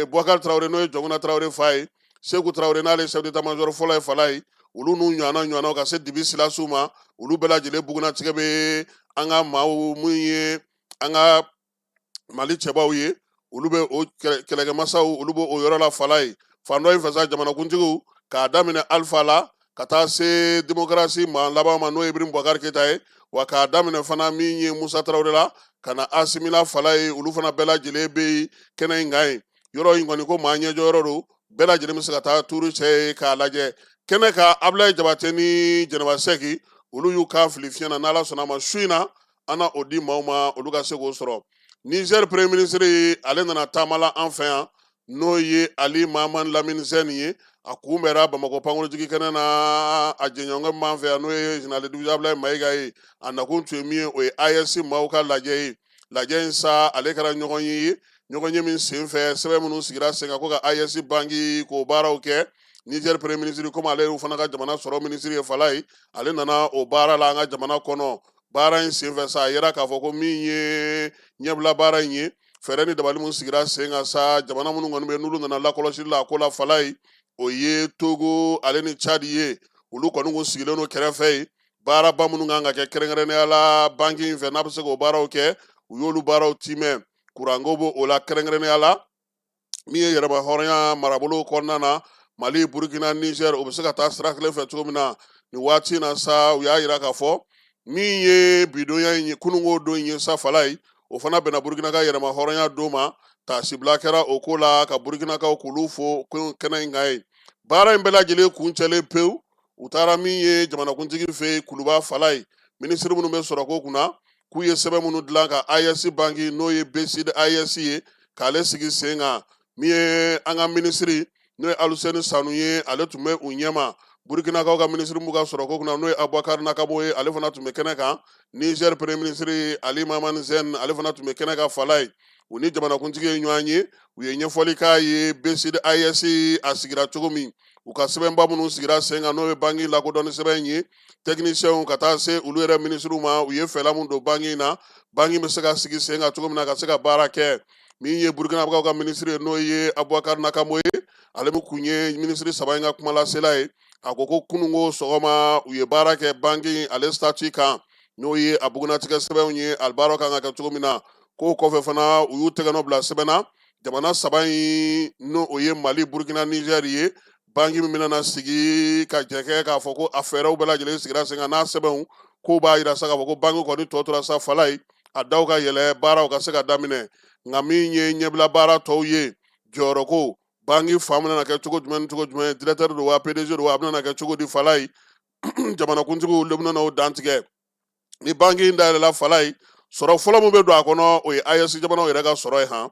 Boubacar Tarawele n'o ye Jɔnkuna Tarawele fa ye Seku Tarawele n'ale chef d'état major fɔlɔ ye Falaye olu n'u ɲɔgɔnnaw ka se Dibi Silasiw ma olu bɛɛ lajɛlen bugunatigɛ bɛ an ka maaw mun ye an ka Mali cɛbaw ye olu bɛ o kɛlɛkɛmasaw olu bɛ o yɔrɔ la Falaye fan dɔ in fɛ sa jamanakuntigiw k'a daminɛ Alpha la ka taa se démocratie ma laban ma n'o ye Ibrahim Boubacar Keyita ye wa k'a daminɛ fana min ye Musa Tarawele la ka na Asimi la Falaye olu fana bɛɛ lajɛlen bɛ kɛnɛ in kan ye yɔrɔ in kɔni ko maa ɲɛjɔ yɔrɔ don bɛɛ lajɛlen bɛ se ka taa tuuru cɛ ye k'a lajɛ kɛnɛ ka Ablaye Jabate ni Jɛnɛba Sɛki olu y'u kan fili fiɲɛ na n'Ala sɔnna a ma su in na an na o di maaw ma olu ka se k'o sɔrɔ Niger premier ministre ale nana taamala an fɛ yan n'o ye Ali Mahaman Lamine Zen ye a kunbɛra Bamakɔ pankurunjigi kɛnɛ na a jɛɲɔgɔn min b'an fɛ yan n'o ye général de division Ablaye Maïga ye a nakun tun ye min ye o ye AES maaw ka lajɛ ye lajɛ in sa ale kɛra ɲɔgɔn ye min sen fɛ sɛbɛn minnu sigira sen kan ko ka AES bangi k'o baaraw kɛ Niger premier ministre komi ale fana ka jamana sɔrɔ ministre ye Falaye ale nana o baara la an ka jamana kɔnɔ baara in sen fɛ sa a yera k'a fɔ ko min ye ɲɛbila baara in ye fɛɛrɛ ni dabali min sigira sen kan sa jamana minnu kɔni bɛ n'olu nana lakɔlɔsili la a ko la Falaye o ye Togo ale ni Chad ye olu kɔni kun sigilen don kɛrɛfɛ ye baaraba minnu kan ka kɛ kɛrɛnkɛrɛnnenya la banki in fɛ n'a bɛ se k'o baaraw kɛ u y'olu baaraw timɛ kuranko b'o o la kɛrɛnkɛrɛnnenya la min ye yɛrɛma hɔrɔnya marabolo kɔnɔna na Mali Burkina Niger o bɛ se ka taa sira kelen fɛ cogo min na nin waati in na sa u y'a yira k'a fɔ min ye bidonya in ye kununko don in ye sa Falaye o fana bɛnna Burkina ka yɛrɛma hɔrɔnya don ma taasibila kɛra o ko la ka Burkinakaw k'olu fo kɛnɛ in kan ye baara in bɛɛ lajɛlen kun cɛlen pewu u taara min ye jamanakuntigi fɛ yen Kuluba Falaye minisiri minnu bɛ sɔrɔ ko kunna k'u ye sɛbɛn minnu dilan ka AES banki n'o ye BCD AES ye k'ale sigi sen kan min ye an ka minisiri n'o ye Aluseni Sanu ye ale tun bɛ u ɲɛma Burkinakaw ka minisiri mun ka sɔrɔ ko kunna n'o ye Aboubacar Nakabo ye ale fana tun bɛ kɛnɛ kan Niger premier ministre Ali Mahaman Zen ale fana tun bɛ kɛnɛ kan Falaye u ni jamanakuntigi ye ɲɔgɔn ye u ye ɲɛfɔli k'a ye BCD AES a sigira cogo min u ka sɛbɛnba minnu sigira sen kan n'o ye banki lakodɔnni sɛbɛn ye techniciens ka taa se olu yɛrɛ minisiriw ma u ye fɛɛrɛ min don banki in na banki bɛ se ka sigi sen kan cogo min na ka se ka baara kɛ min ye Burkinabakaw ka minisiri ye n'o ye Aboubacar Nakamo ye ale min kun ye minisiri saba in ka kumalasela ye a ko ko kununko sɔgɔma u ye baara kɛ banki ale statut kan n'o ye a bugunatigɛ sɛbɛnw ye ali baaraw kan ka kɛ cogo min na k'o kɔfɛ fana u y'u tɛgɛnɔ bila sɛbɛn na jamana saba in n'o o ye Mali Burkina Niger ye banki min bɛna sigi ka jɛkɛ k'a fɔ ko a fɛɛrɛw bɛɛ lajɛlen sigira sen kan n'a sɛbɛnw k'o b'a yira sa k'a fɔ ko banki kɔni tɔ tora sa Falaye a daw ka yɛlɛ baaraw ka se ka daminɛ nka min ye ɲɛbila baara tɔw ye jɔyɔrɔko banki fan bɛna kɛ cogo jumɛn ni cogo jumɛn directeur don wa PDG don wa a bɛna kɛ cogo di Falaye jamanakuntigiw olu bɛna o dantigɛ ni banki in dayɛlɛla Falaye sɔrɔ fɔlɔ min bɛ don a kɔnɔ o ye AES jamanaw yɛrɛ ka sɔrɔ ye han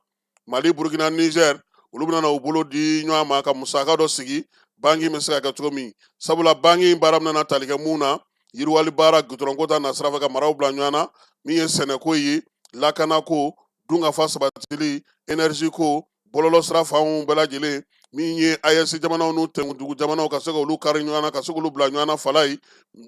Mali Burkina Niger olu bɛna u bolo di ɲɔgɔn ma ka musaka dɔ sigi banki bɛ se ka kɛ cogo min sabula banki in baara bɛna tali kɛ mun na yiriwali baara gudɔrɔnko ta na sira fɛ ka maraw bila ɲɔgɔn na min ye sɛnɛko ye lakanako dunkafa sabatili énergie ko bɔlɔlɔ sira fanw bɛɛ lajɛlen min ye AES jamanaw n'u tɛnkutugu jamanaw ka se ka olu kari ɲɔgɔn na ka se k'olu bila ɲɔgɔn na fala ye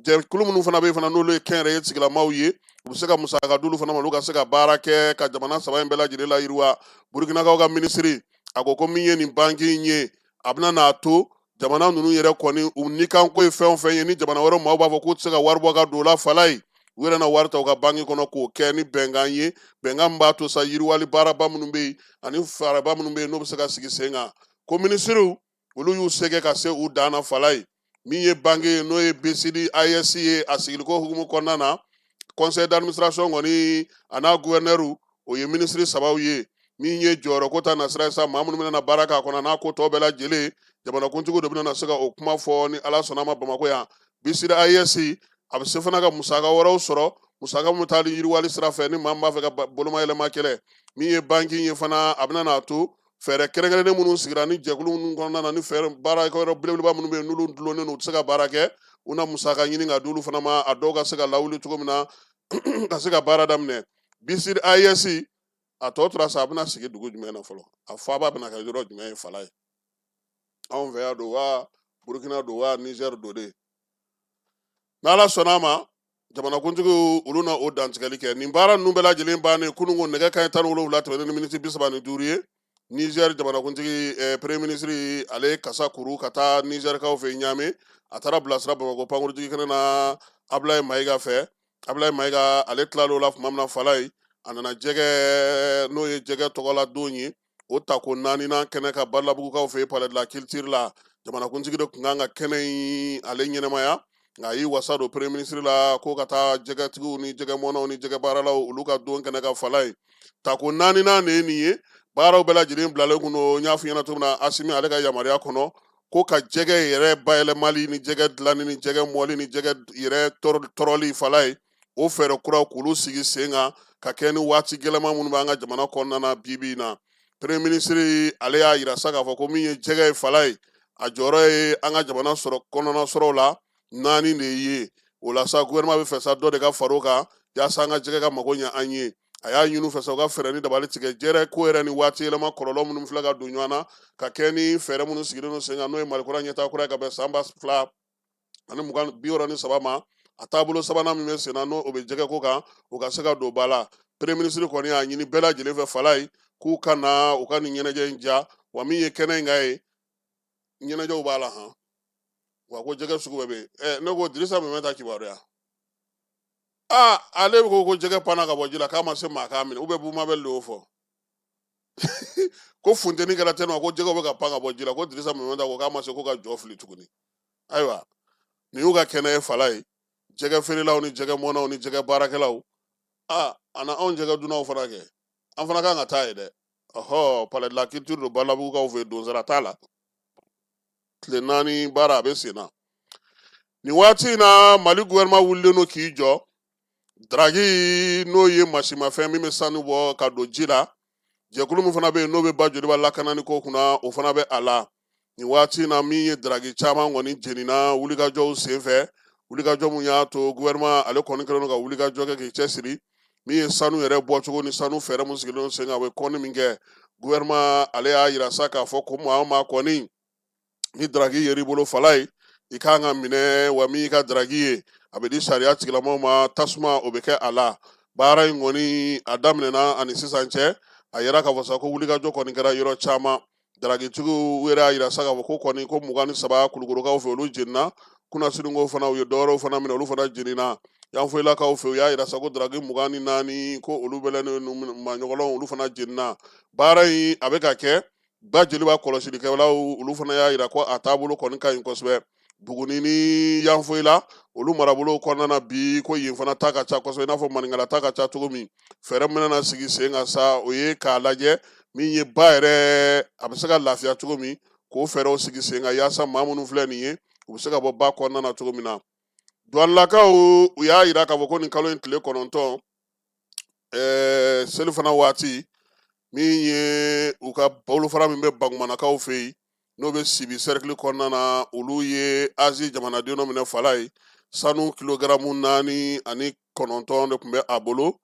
jɛkulu minnu fana bɛ yen fana n'olu ye kɛnyɛrɛye sigilamaw ye u bɛ se ka musaka d'olu fana ma olu ka se ka baara kɛ ka jamana saba in bɛɛ lajɛlen layiriwa Burukinakaw ka minisiri a ko min ye nin banki in ye a bɛna n'a to jamana ninnu yɛrɛ kɔni u nikanko ye fɛn o fɛn ye ni jamana wɛrɛ maaw b'a fɔ k'u tɛ se ka wari bɔ ka don o la fala ye u yɛrɛ na wari ta u ka banki kɔnɔ k'o kɛ ni bɛnkan ye bɛnkan min b'a to sa yiriwali baaraba minnu bɛ yen ani faraba minnu bɛ yen n'u bɛ se ka sigi sen kan ko minisiriw olu y'u sɛgɛ ka se u dan na fala ye min ye banki ye n'o ye BCD AES ye a sigiliko hukumu kɔnɔna na conseil d'administration kɔni a n'a gouverneur o ye minisiri sabaw ye min ye jɔyɔrɔ ko ta nasira ye sa maa minnu bɛna baara k'a kɔnɔ n'a ko tɔ bɛɛ lajɛlen jamanakuntigi de bɛna se ka o kuma fɔ ni ala sɔnna ma Bamakɔ yan BCD AES a bɛ se fana ka musaka wɛrɛw sɔrɔ musaka min bɛ taa yiriwali sira fɛ ni maa min b'a fɛ ka bolomayɛlɛma kɛlɛ min ye banki ye fana a bɛna n'a to fɛɛrɛ kɛrɛnkɛrɛnnen minnu sigira ni jɛkulu minnu kɔnɔna na ni fɛɛrɛ baarakɛyɔrɔ belebeleba minnu bɛ yen n'olu dulonnen don u tɛ se ka baara kɛ u na musaka ɲini ka di olu fana ma a dɔw ka se ka lawuli cogo min na ka se ka baara daminɛ BCD AES a tɔ tora sa a bɛna sigi dugu jumɛn na fɔlɔ a faaba bɛna kɛ yɔrɔ jumɛn ye fala ye anw fɛ yan don wa Burukina don wa Niger don de n'ala sɔnna a ma jamanakuntigiw olu na o dantigɛli kɛ nin baara ninnu bɛɛ lajɛlen bannen kununko nɛgɛ kanɲɛ 17 tɛmɛnen ni miniti 35 ye Niger jamanakuntigi premier ministre ale kasa kuru ka taa Nigerkaw fɛ Ɲame a taara bilasira Bamakɔ pankurutigi kɛnɛ na Ablaye Mayiga fɛ Ablaye Mayiga ale tilal'o la tuma min na fala ye a nana jɛgɛ n'o ye jɛgɛ tɔgɔla don ye o tako 4nan kɛnɛ ka Badalabugukaw fɛ Palais de la Culture la jamanakuntigi de tun kan ka kɛnɛ in ale ɲɛnɛmaya nka a y'i wasa don premier ministre la ko ka taa jɛgɛtigiw ni jɛgɛmɔnaw ni jɛgɛbaaralaw olu ka don kɛnɛ ka fala ye tako 4nan de ye nin ye baaraw bɛɛ lajɛlen bilalen kun don n y'a f'i ɲɛna cogo min na Asimi ale ka yamaruya kɔnɔ ko ka jɛgɛ yɛrɛ bayɛlɛmali ni jɛgɛ dilanni ni jɛgɛ mɔli ni jɛgɛ yɛrɛ tɔrɔli fala ye o fɛɛrɛ kuraw k'olu sigi sen kan ka kɛ ni waati gɛlɛma minnu b'an ka jamana kɔnɔna na bi na premier ministre ale y'a yira sa k'a fɔ ko min ye jɛgɛ ye fala ye a jɔyɔrɔ ye an ka jamana kɔnɔna sɔrɔw la 4 de ye o la sa gouvernement bɛ fɛ sa dɔ de ka far'o kan yaasa an ka jɛgɛ ka mago ɲɛ an ye a y'a ɲini u fɛ sa u ka fɛɛrɛ ni dabali tigɛ jɛrɛ ko yɛrɛ ni waati yɛlɛma kɔlɔlɔ minnu filɛ ka don ɲɔgɔn na ka kɛ ni fɛɛrɛ minnu sigilen don sen kan n'o ye malikura ɲɛtaga kura ye ka bɛn san 2023 ma a taabolo sabanan min bɛ sen na n'o bɛ jɛgɛ ko kan o ka se ka don ba la premier ministre kɔni y'a ɲini bɛɛ lajɛlen fɛ fala ye k'u ka na u ka nin ɲɛnajɛ in ja wa min ye kɛnɛ in ka ye ɲɛnajɛw b'a la han wa ko jɛgɛ sugu bɛɛ bɛ yen ne ko Dirisa Mɛmɛ ta kibaruya ale ko jɛgɛ panna ka bɔ ji la k'a ma se maa k'a minɛ Bumabɛli de y'o fɔ ko funteni kɛra tɛnɔ ko jɛgɛw bɛ ka pan ka bɔ ji la ko Dirisa Mɛmɛ ta ko k'a ma se ko ka jɔ fili tuguni ayiwa nin y'u ka kɛnɛ ye fala ye jɛgɛ feerelaw ni jɛgɛ mɔnaw ni jɛgɛ baarakɛlaw a na anw jɛgɛ dunnaw fana kɛ an fana kan ka taa ye dɛ Palais de la Culture don Badalabugukaw fɛ donsara t'a la tile 4 baara a bɛ sen na nin waati in na Mali gouvernement wulilen don k'i jɔ Draghi n'o ye masimafɛn min bɛ sanu bɔ ka don ji la jɛkulu min fana bɛ yen n'o bɛ ba joliba lakanani ko kunna o fana bɛ a la nin waati in na min ye Draghi caman kɔni jenina wulikajɔw senfɛ wulikajɔ min y'a to gouvernement ale kɔni kɛlen don ka wulikajɔ kɛ k'i cɛsiri min ye sanu yɛrɛ bɔcogo ni sanu fɛɛrɛ min sigilen don sen kan a bɛ kɔni min kɛ gouvernement ale y'a yira sa k'a fɔ ko maa o maa kɔni ni Draghi yer'i bolo fala ye i kan ka minɛ wa min y'i ka Draghi ye a bɛ di sariya tigilamaw ma tasuma o bɛ kɛ a la baara in kɔni a daminɛna ani sisan cɛ a yɛrɛ k'a fɔ sa ko wulikajɔ kɔni kɛra yɔrɔ caman Dragitigiw yɛrɛ y'a yira sa k'a fɔ ko kɔni ko 23 Kulukorokaw fɛ olu jenina Kunasininkaw fana u ye dɔwɛrɛw fana minɛ olu fana jenina Yanfoyilakaw fɛ u y'a yira sa ko Draghi 24 ko olu bɛlɛnnen maɲɔgɔnw olu fana jenina baara in a bɛ ka kɛ ba jeliba kɔlɔsilikɛlaw olu fana y'a yira ko a taabolo kɔni ka ɲi kosɛbɛ Buguni ni Yanfoyila olu marabolo kɔnɔna na bi ko yen fana ta ka ca kosɛbɛ i n'a fɔ Maninkala ta ka ca cogo min fɛɛrɛ min na sigi sen kan sa o ye k'a lajɛ min ye ba yɛrɛ a bɛ se ka lafiya cogo min k'o fɛɛrɛw sigi sen kan yaasa maa minnu filɛ nin ye u bɛ se ka bɔ ba kɔnɔna na cogo min na Douanelakaw u y'a yira k'a fɔ ko nin kalo in tile 9 seli fana waati min ye u ka bolofara min bɛ Bagumanakaw fɛ yen n'o bɛ Sibi cercle kɔnɔna na olu ye Azi jamanaden dɔ minɛ fala ye sanu kilogaramu 4.9 de tun bɛ a bolo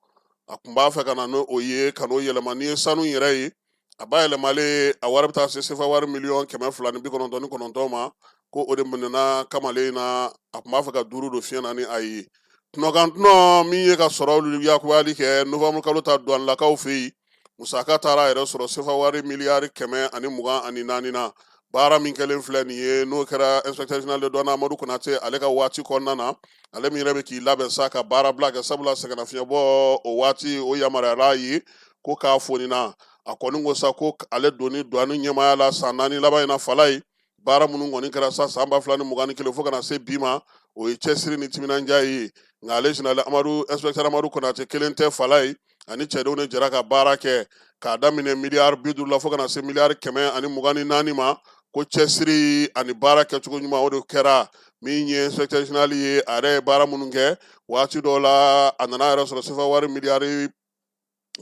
a tun b'a fɛ ka na n'o ye ka n'o yɛlɛma ni ye sanu yɛrɛ ye a b'a yɛlɛmale a wari bɛ taa se sefa wari miliyɔn 299 ma ko o de minɛna kamalen na a tun b'a fɛ ka 5 don fiɲɛ na ni a ye tunɔgantunɔ min ye ka sɔrɔ yakubali kɛ novembre kalo ta douanelakaw fɛ yen musaka taara a yɛrɛ sɔrɔ sefa wari miliyari 124 na baara min kɛlen filɛ nin ye n'o kɛra inspecteur général de douane Amadu Konate ale ka waati kɔnɔna na ale min yɛrɛ bɛ k'i labɛn sa ka baara bila kɛ sabula sɛgɛnnafiɲɛbɔ o waati o yamaruyala ye ko k'a fonina a kɔni ko sa ko ale donni douane ɲɛmaaya la san 4 laban in na fala ye baara minnu kɔni kɛra sa san 2021 fo ka na se bi ma o ye cɛsiri ni timinandiya ye nka ale général inspecteur Amadu Konate kelen tɛ fala ye ani cɛdenw de jɛra ka baara kɛ k'a daminɛ miliyari 50 la fo ka na se miliyari 124 ma ko cɛsiri ani baara kɛcogo ɲuman o de kɛra min ye inspecteur général ye a yɛrɛ ye baara minnu kɛ waati dɔw la a nana yɛrɛ sɔrɔ sefa wari miliyari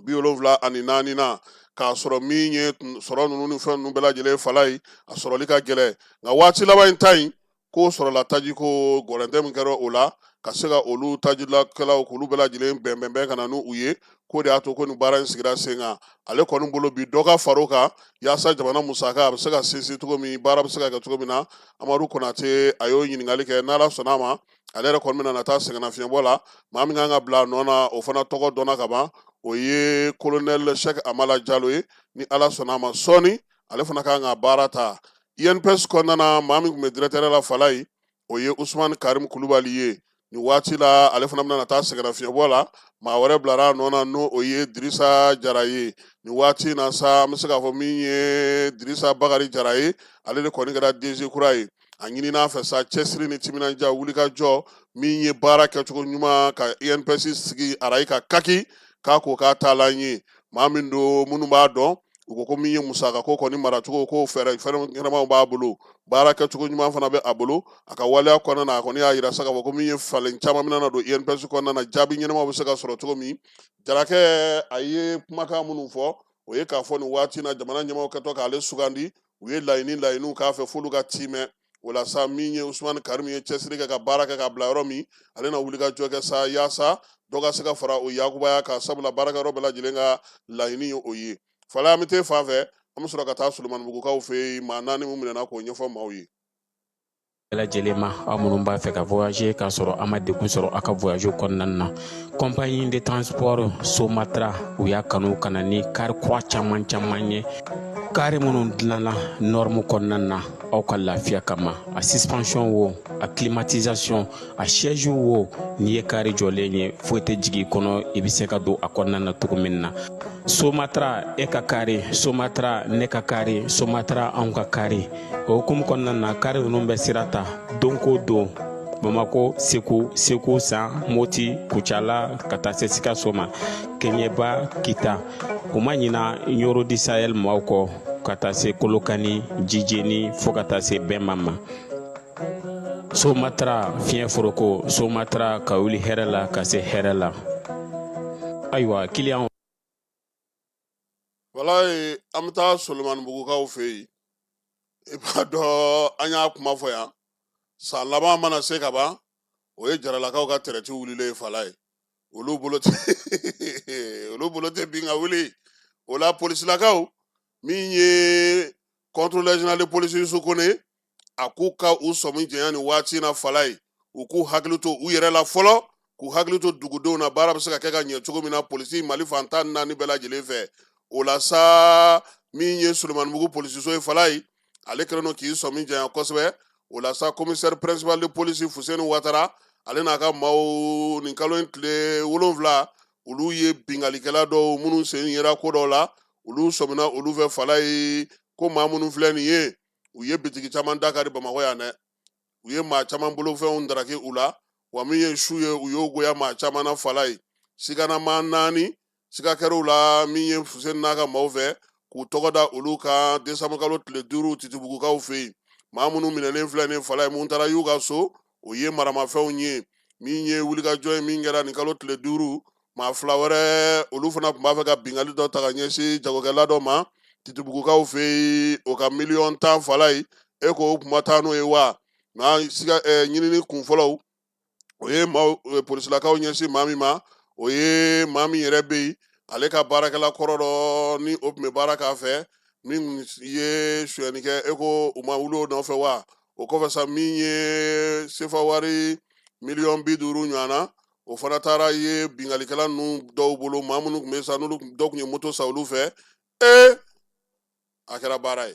74 na k'a sɔrɔ min ye sɔrɔ ninnu ni fɛn ninnu bɛɛ lajɛlen fala ye a sɔrɔli ka gɛlɛn nka waati laban in ta in k'o sɔrɔla taji ko gɔrɛntɛ min kɛra o la ka se ka olu tajilakɛlaw k'olu bɛɛ lajɛlen bɛnbɛnbɛn ka na n'u ye ko de y'a to ko nin baara in sigira sen kan ale kɔni bolo bi dɔ ka far'o kan yaasa jamana musaka a bɛ se ka sinsin cogo min baara bɛ se ka kɛ cogo min na Amadu Konate a y'o ɲininkali kɛ n'Ala sɔnn'a ma ale yɛrɛ kɔni bɛna na taa sɛgɛnnafiɲɛbɔ la maa min kan ka bila a nɔ na o fana tɔgɔ dɔnna ka ban o ye colonel Cheikh Amala Jalo ye ni Ala sɔnn'a ma sɔɔni ale fana kan ka baara ta INPS kɔnɔna na maa min tun bɛ directeur la fala ye o ye Usman Karim Kulubali ye ni waati la ale fana bɛna na taa sɛgɛnnafiɲɛbɔ la maa wɛrɛ bilara a nɔ na n'o o ye Dirisa Jara ye ni waati na sa an bɛ se k'a fɔ min ye Dirisa Bakari Jara ye ale de kɔni kɛra DG kura ye a ɲinin'a fɛ sa cɛsiri ni timinandiya wulikajɔ min ye baara kɛcogo ɲuman ka INPS sigi arayi ka kaki k'a ko k'a taalan ye maa min don minnu b'a dɔn u ko ko min ye musaka ko kɔni maracogo ko fɛɛrɛ ɲɛnamaw b'a bolo baara kɛcogo ɲuman fana bɛ a bolo a ka waleya kɔnɔna na a kɔni y'a yira sa k'a fɔ ko min ye falen caman bɛna na don INPS kɔnɔna na jaabi ɲɛnamaw bɛ se ka sɔrɔ cogo min Jarakɛ a ye kumakan minnu fɔ o ye k'a fɔ nin waati na jamana ɲɛmaw kɛtɔ k'ale sugandi u ye laɲiniw k'a fɛ f'olu ka timɛ o la sa min ye Usman Karim ye cɛsiri kɛ ka baara kɛ ka bila yɔrɔ min ale na wuli ka jɔ kɛ sa yaasa dɔ ka se ka fara o yakubaya kan sabula baarakɛyɔrɔ bɛɛ lajɛlen ka laɲini ye o ye fala an bɛ te fan fɛ an bɛ sɔrɔ ka taa Solomanibugukaw fɛ yen maa 4 min minɛna k'o ɲɛfɔ maaw ye bɛɛ lajɛlen ma aw minnu b'a fɛ ka voyager k'a sɔrɔ a ma degun sɔrɔ a ka voyage kɔnɔna na compagnie de transport Somatra u y'a kanu ka na ni kari kura caman ye kari minnu dilanna norme kɔnɔna na aw ka lafiya kama a suspension wo a climatisation a siège wo n'i ye kari jɔlen ye foyi tɛ jigin kɔnɔ i bɛ se ka don a kɔnɔna na cogo min na Somatra e ka kari Somatra ne ka kari Somatra anw ka kari o hukumu kɔnɔna na kari ninnu bɛ sira ta don ko don Bamako Segu San Moti Kucala ka taa se Sikaso ma Keɲeba Kita o ma ɲina Yoro di Sahel maaw kɔ ka taa se Kolokani Jijeni fo ka taa se Bɛnma ma Somatra fiɲɛ foroko Somatra ka wuli hɛrɛ la ka se hɛrɛ la ayiwa client walayi an bɛ taa Solomanibugukaw fɛ yen i b'a dɔn an y'a kuma fɔ yan san laban mana se ka ban o ye jaralakaw ka traite wulilen fala ye olu bolo tɛ bin ka wuli o la polisilakaw min ye contrôleur général de police Yusu Kone a k'u ka u sɔmi janya ni waati na fala ye u k'u hakili to u yɛrɛ la fɔlɔ k'u hakili to dugudenw na baara bɛ se ka kɛ ka ɲɛ cogo min na polisi Mali fan 14 bɛɛ lajɛlen fɛ o la sa min ye Solomanibugu polisiso ye fala ye ale kɛlen don k'i sɔmi janya kosɛbɛ o la sa commissaire principal de police Fuseni Watara ale n'a ka maaw nin kalo in tile 7 olu ye bingalikɛla dɔw minnu sen yera ko dɔw la olu sɔmina olu fɛ fala ye ko maa minnu filɛ nin ye u ye bitigi caman dakari Bamakɔ yan dɛ u ye maa caman bolofɛnw daraki u la wa min ye su ye u y'o goya maa caman na fala ye sigana maa 4 siga kɛr'u la min ye Fuseni n'a ka maaw fɛ k'u tɔgɔ da olu kan décembre kalo tile 5 Titibugukaw fɛ yen maa minnu minɛlen filɛ nin fala ye mun taara y'u ka so o ye maramafɛnw ye min ye wulikajɔ ye min kɛra nin kalo tile 5 maa 2 wɛrɛ olu fana tun b'a fɛ ka bingali dɔ ta ka ɲɛsin jagokɛla dɔ ma Titibugukaw fɛ yen o ka miliyɔn 10 fala ye e ko o kuma taa n'o ye wa nka siga ɲinini kun fɔlɔw o ye polisilakaw ɲɛsin maa min ma o ye maa min yɛrɛ bɛ yen ale ka baarakɛla kɔrɔ dɔ ni o tun bɛ baara k'a fɛ min ye suyɛni kɛ e ko u ma wuli o nɔfɛ wa o kɔfɛ sa min ye sefa wari miliyɔn 50 ɲɔgɔnna o fana taara ye bingalikɛla ninnu dɔw bolo maa minnu tun bɛ sa n'olu dɔw tun ye moto sa olu fɛ a kɛra baara ye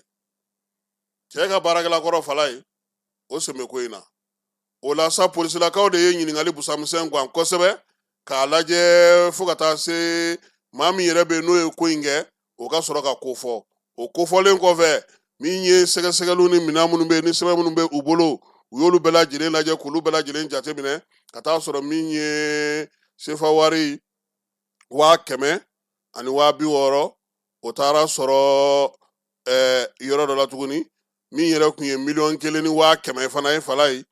cɛ ka baarakɛla kɔrɔ fala ye o sɛmɛ ko in na o la sa polisilakaw de ye ɲininkali busamisɛn gan kosɛbɛ k'a lajɛ fo ka taa se maa min yɛrɛ bɛ yen n'o ye ko in kɛ o ka sɔrɔ ka ko fɔ o kofɔlen kɔfɛ min ye sɛgɛsɛgɛliw ni minɛn minnu bɛ yen ni sɛbɛn minnu bɛ u bolo u y'olu bɛɛ lajɛlen lajɛ k'olu bɛɛ lajɛlen jateminɛ ka taa sɔrɔ min ye sefa wari 100,000 ani 60,000 o taara sɔrɔ yɔrɔ dɔ la tuguni min yɛrɛ tun ye 1,000,000 ni 100,000 fana ye fala ye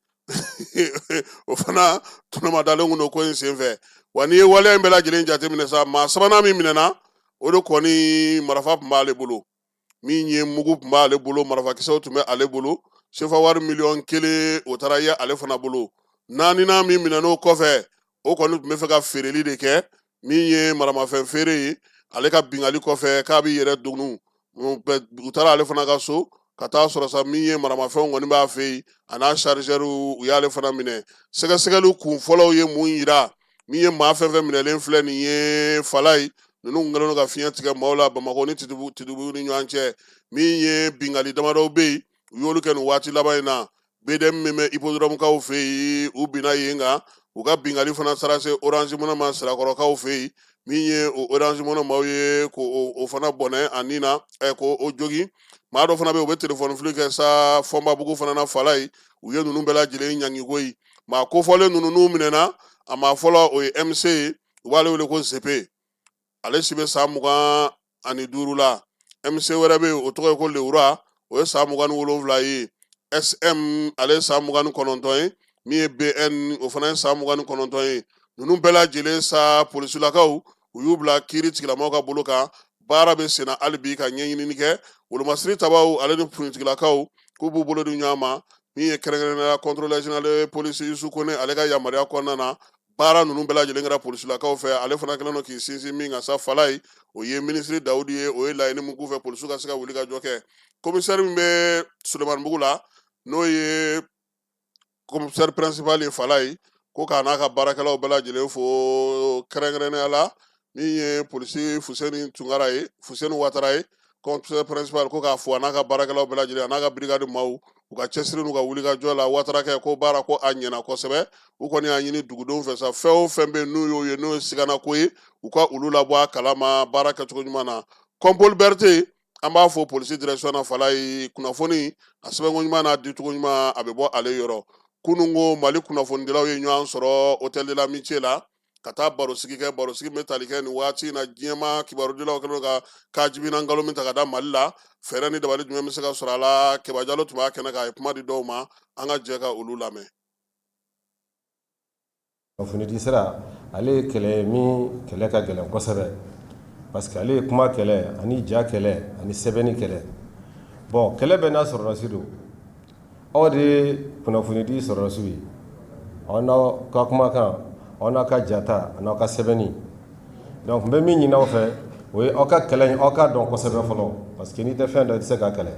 o fana tunama dalen kun don ko in senfɛ wa n'i ye waleya in bɛɛ lajɛlen jateminɛ sa maa sabanan min minɛna o de kɔni marifa tun b'ale bolo min ye mugu tun b'ale bolo marifakisɛw tun bɛ ale bolo sefa wari 1,000,000 o taara ye ale fana bolo naaninan min minɛn'o kɔfɛ o kɔni tun bɛ fɛ ka feereli de kɛ min ye maramafɛn feere ye ale ka bingali kɔfɛ k'a bɛ yɛrɛ dugunu u taara ale fana ka so ka taa sɔrɔ sa min ye maramafɛnw kɔni b'a fɛ yen a n'a chargeur u y'ale fana minɛ sɛgɛsɛgɛliw kun fɔlɔw ye mun yira min ye maa fɛn fɛn minɛlen filɛ nin ye fala ye ninnu kɛlen don ka fiɲɛ tigɛ maaw la bamakɔ ni tidibugu ni ɲɔgɔn cɛ min ye bingali damadɔw bɛ yen u y'olu kɛ nin waati laban in na BDM min bɛ hippodromukaw fɛ yen u binna yen kan u ka bingali fana sara se orange money ma sirakɔrɔkaw fɛ yen min ye o orange money maaw ye k'o fana bɔnɛ a nin na k'o jogi maa dɔ fana bɛ yen u bɛ telefɔni fili kɛ sa fɔnbabugu fana na fala ye u ye ninnu bɛɛ lajɛlen ɲangi ko ye maa kofɔlen ninnu n'u minɛna a maa fɔlɔ o ye MC ye u b'ale wele ko ZP ale si bɛ san 25 la MC wɛrɛ bɛ yen o tɔgɔ ye ko Lewura o ye san 27 ye SM ale ye san 29 ye min ye BN o fana ye san 29 ye ninnu bɛɛ lajɛlen sa polisilakaw u y'u bila kiiri tigilamaw ka bolo kan baara bɛ senna hali bi ka ɲɛɲinini kɛ wolomasiri tabaw ale ni punitigilakaw k'u b'u bolo di ɲɔgɔn ma min ye kɛrɛnkɛrɛnnenya contrôleur général de police Yusu Kone ale ka yamaruya kɔnɔna na baara ninnu bɛɛ lajɛlen kɛra polisilakaw fɛ ale fana kɛlen don k'i sinsin min kan sa fala ye o ye minisiri Dawudi ye o ye laɲini min k'u fɛ polisiw ka se ka wuli ka jɔ kɛ commissaire min bɛ Sulemanibugu la n'o ye commissaire principal ye fala ye ko k'a n'a ka baarakɛlaw bɛɛ lajɛlen fo kɛrɛnkɛrɛnnenya la min ye polisi Fuseni Tunkara ye Fuseni Watara ye commissaire principal ko k'a fo a n'a ka baarakɛlaw bɛɛ lajɛlen a n'a ka brigade maaw u ka cɛsiri n'u ka wuli ka jɔ la Watara kɛ ko baara ko a ɲɛna kosɛbɛ u kɔni y'a ɲini dugudenw fɛ sa fɛn o fɛn bɛ yen n'u y'o ye n'o ye sigana ko ye u ka olu labɔ a kalama baara kɛcogo ɲuman na Kɔnpoli Berete an b'a fɔ polisi direction na fala ye kunnafoni a sɛbɛnko ɲuman n'a dicogo ɲuman a bɛ bɔ ale yɔrɔ kunun ko Mali kunnafonidilaw ye ɲɔgɔn sɔrɔ hôtel de l'Amitié la ka taa barosigi kɛ barosigi bɛ tali kɛ nin waati in na diɲɛma kibarudilaw kɛlen ka kajibina nkalon min ta ka da Mali la fɛɛrɛ ni dabali jumɛn bɛ se ka sɔrɔ a la Keba Jalo tun b'a kɛnɛ kan a ye kuma di dɔw ma an ka jɛ ka olu lamɛn. Kunnafonidi sira ale ye kɛlɛ ye min kɛlɛ ka gɛlɛn kosɛbɛ parce que ale ye kuma kɛlɛ ani ja kɛlɛ ani sɛbɛnni kɛlɛ bon kɛlɛ bɛɛ n'a sɔrɔdasi don aw de ye kunnafonidi sɔrɔdasiw ye aw n'aw ka kumakan aw n'a ka jata n'aw ka sɛbɛnni donc n bɛ min ɲini aw fɛ o ye aw ka kɛlɛ in aw ka dɔn kosɛbɛ fɔlɔ parce que n'i tɛ fɛn dɔ i tɛ se ka kɛlɛ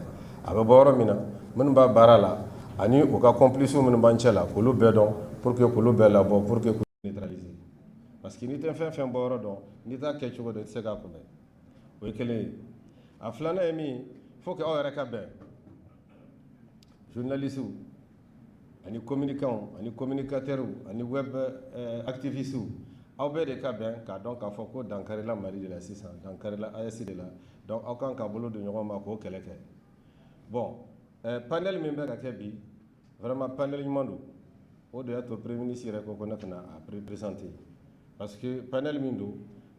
a bɛ bɔ yɔrɔ min na minnu b'a baara la ani u ka complices minnu b'an cɛ la k'olu bɛɛ dɔn pour que k'olu bɛɛ labɔ pour que k'u neutraliser parce que n'i tɛ fɛn fɛn bɔ yɔrɔ dɔn n'i t'a kɛ cogo dɔn i tɛ se k'a kunbɛn o ye kelen ye a filanan ye min faut que aw yɛrɛ ka bɛn journalistes ani communicants ani communicateurs ani web activistes aw bɛɛ de ka bɛn k'a dɔn k'a fɔ ko dankarila Mali de la sisan dankarila AES de la donc aw kan ka bolo don ɲɔgɔn ma k'o kɛlɛ kɛ bon panel min bɛ ka kɛ bi vraiment panel ɲuman don o de y'a to premier ministre yɛrɛ ko ne kana a présenter parce que panel min don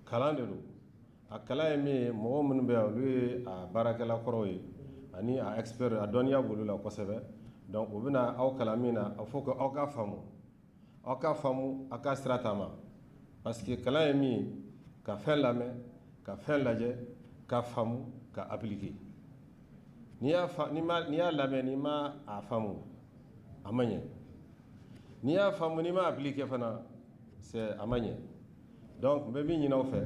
kalan de don a kalan ye min ye mɔgɔ minnu bɛ yan olu ye a baarakɛla kɔrɔw ye ani a expert a dɔnniya b'olu la kosɛbɛ donc u bɛna aw kalan min na il faut que aw ka faamu aw ka sira taama parce que kalan ye min ye ka fɛn lamɛn ka fɛn lajɛ ka faamu ka appliquer n'i y'a lamɛn n'i ma a faamu a ma ɲɛ n'i y'a faamu n'i ma appliquer fana c'est a ma ɲɛ donc n bɛ min ɲini aw fɛ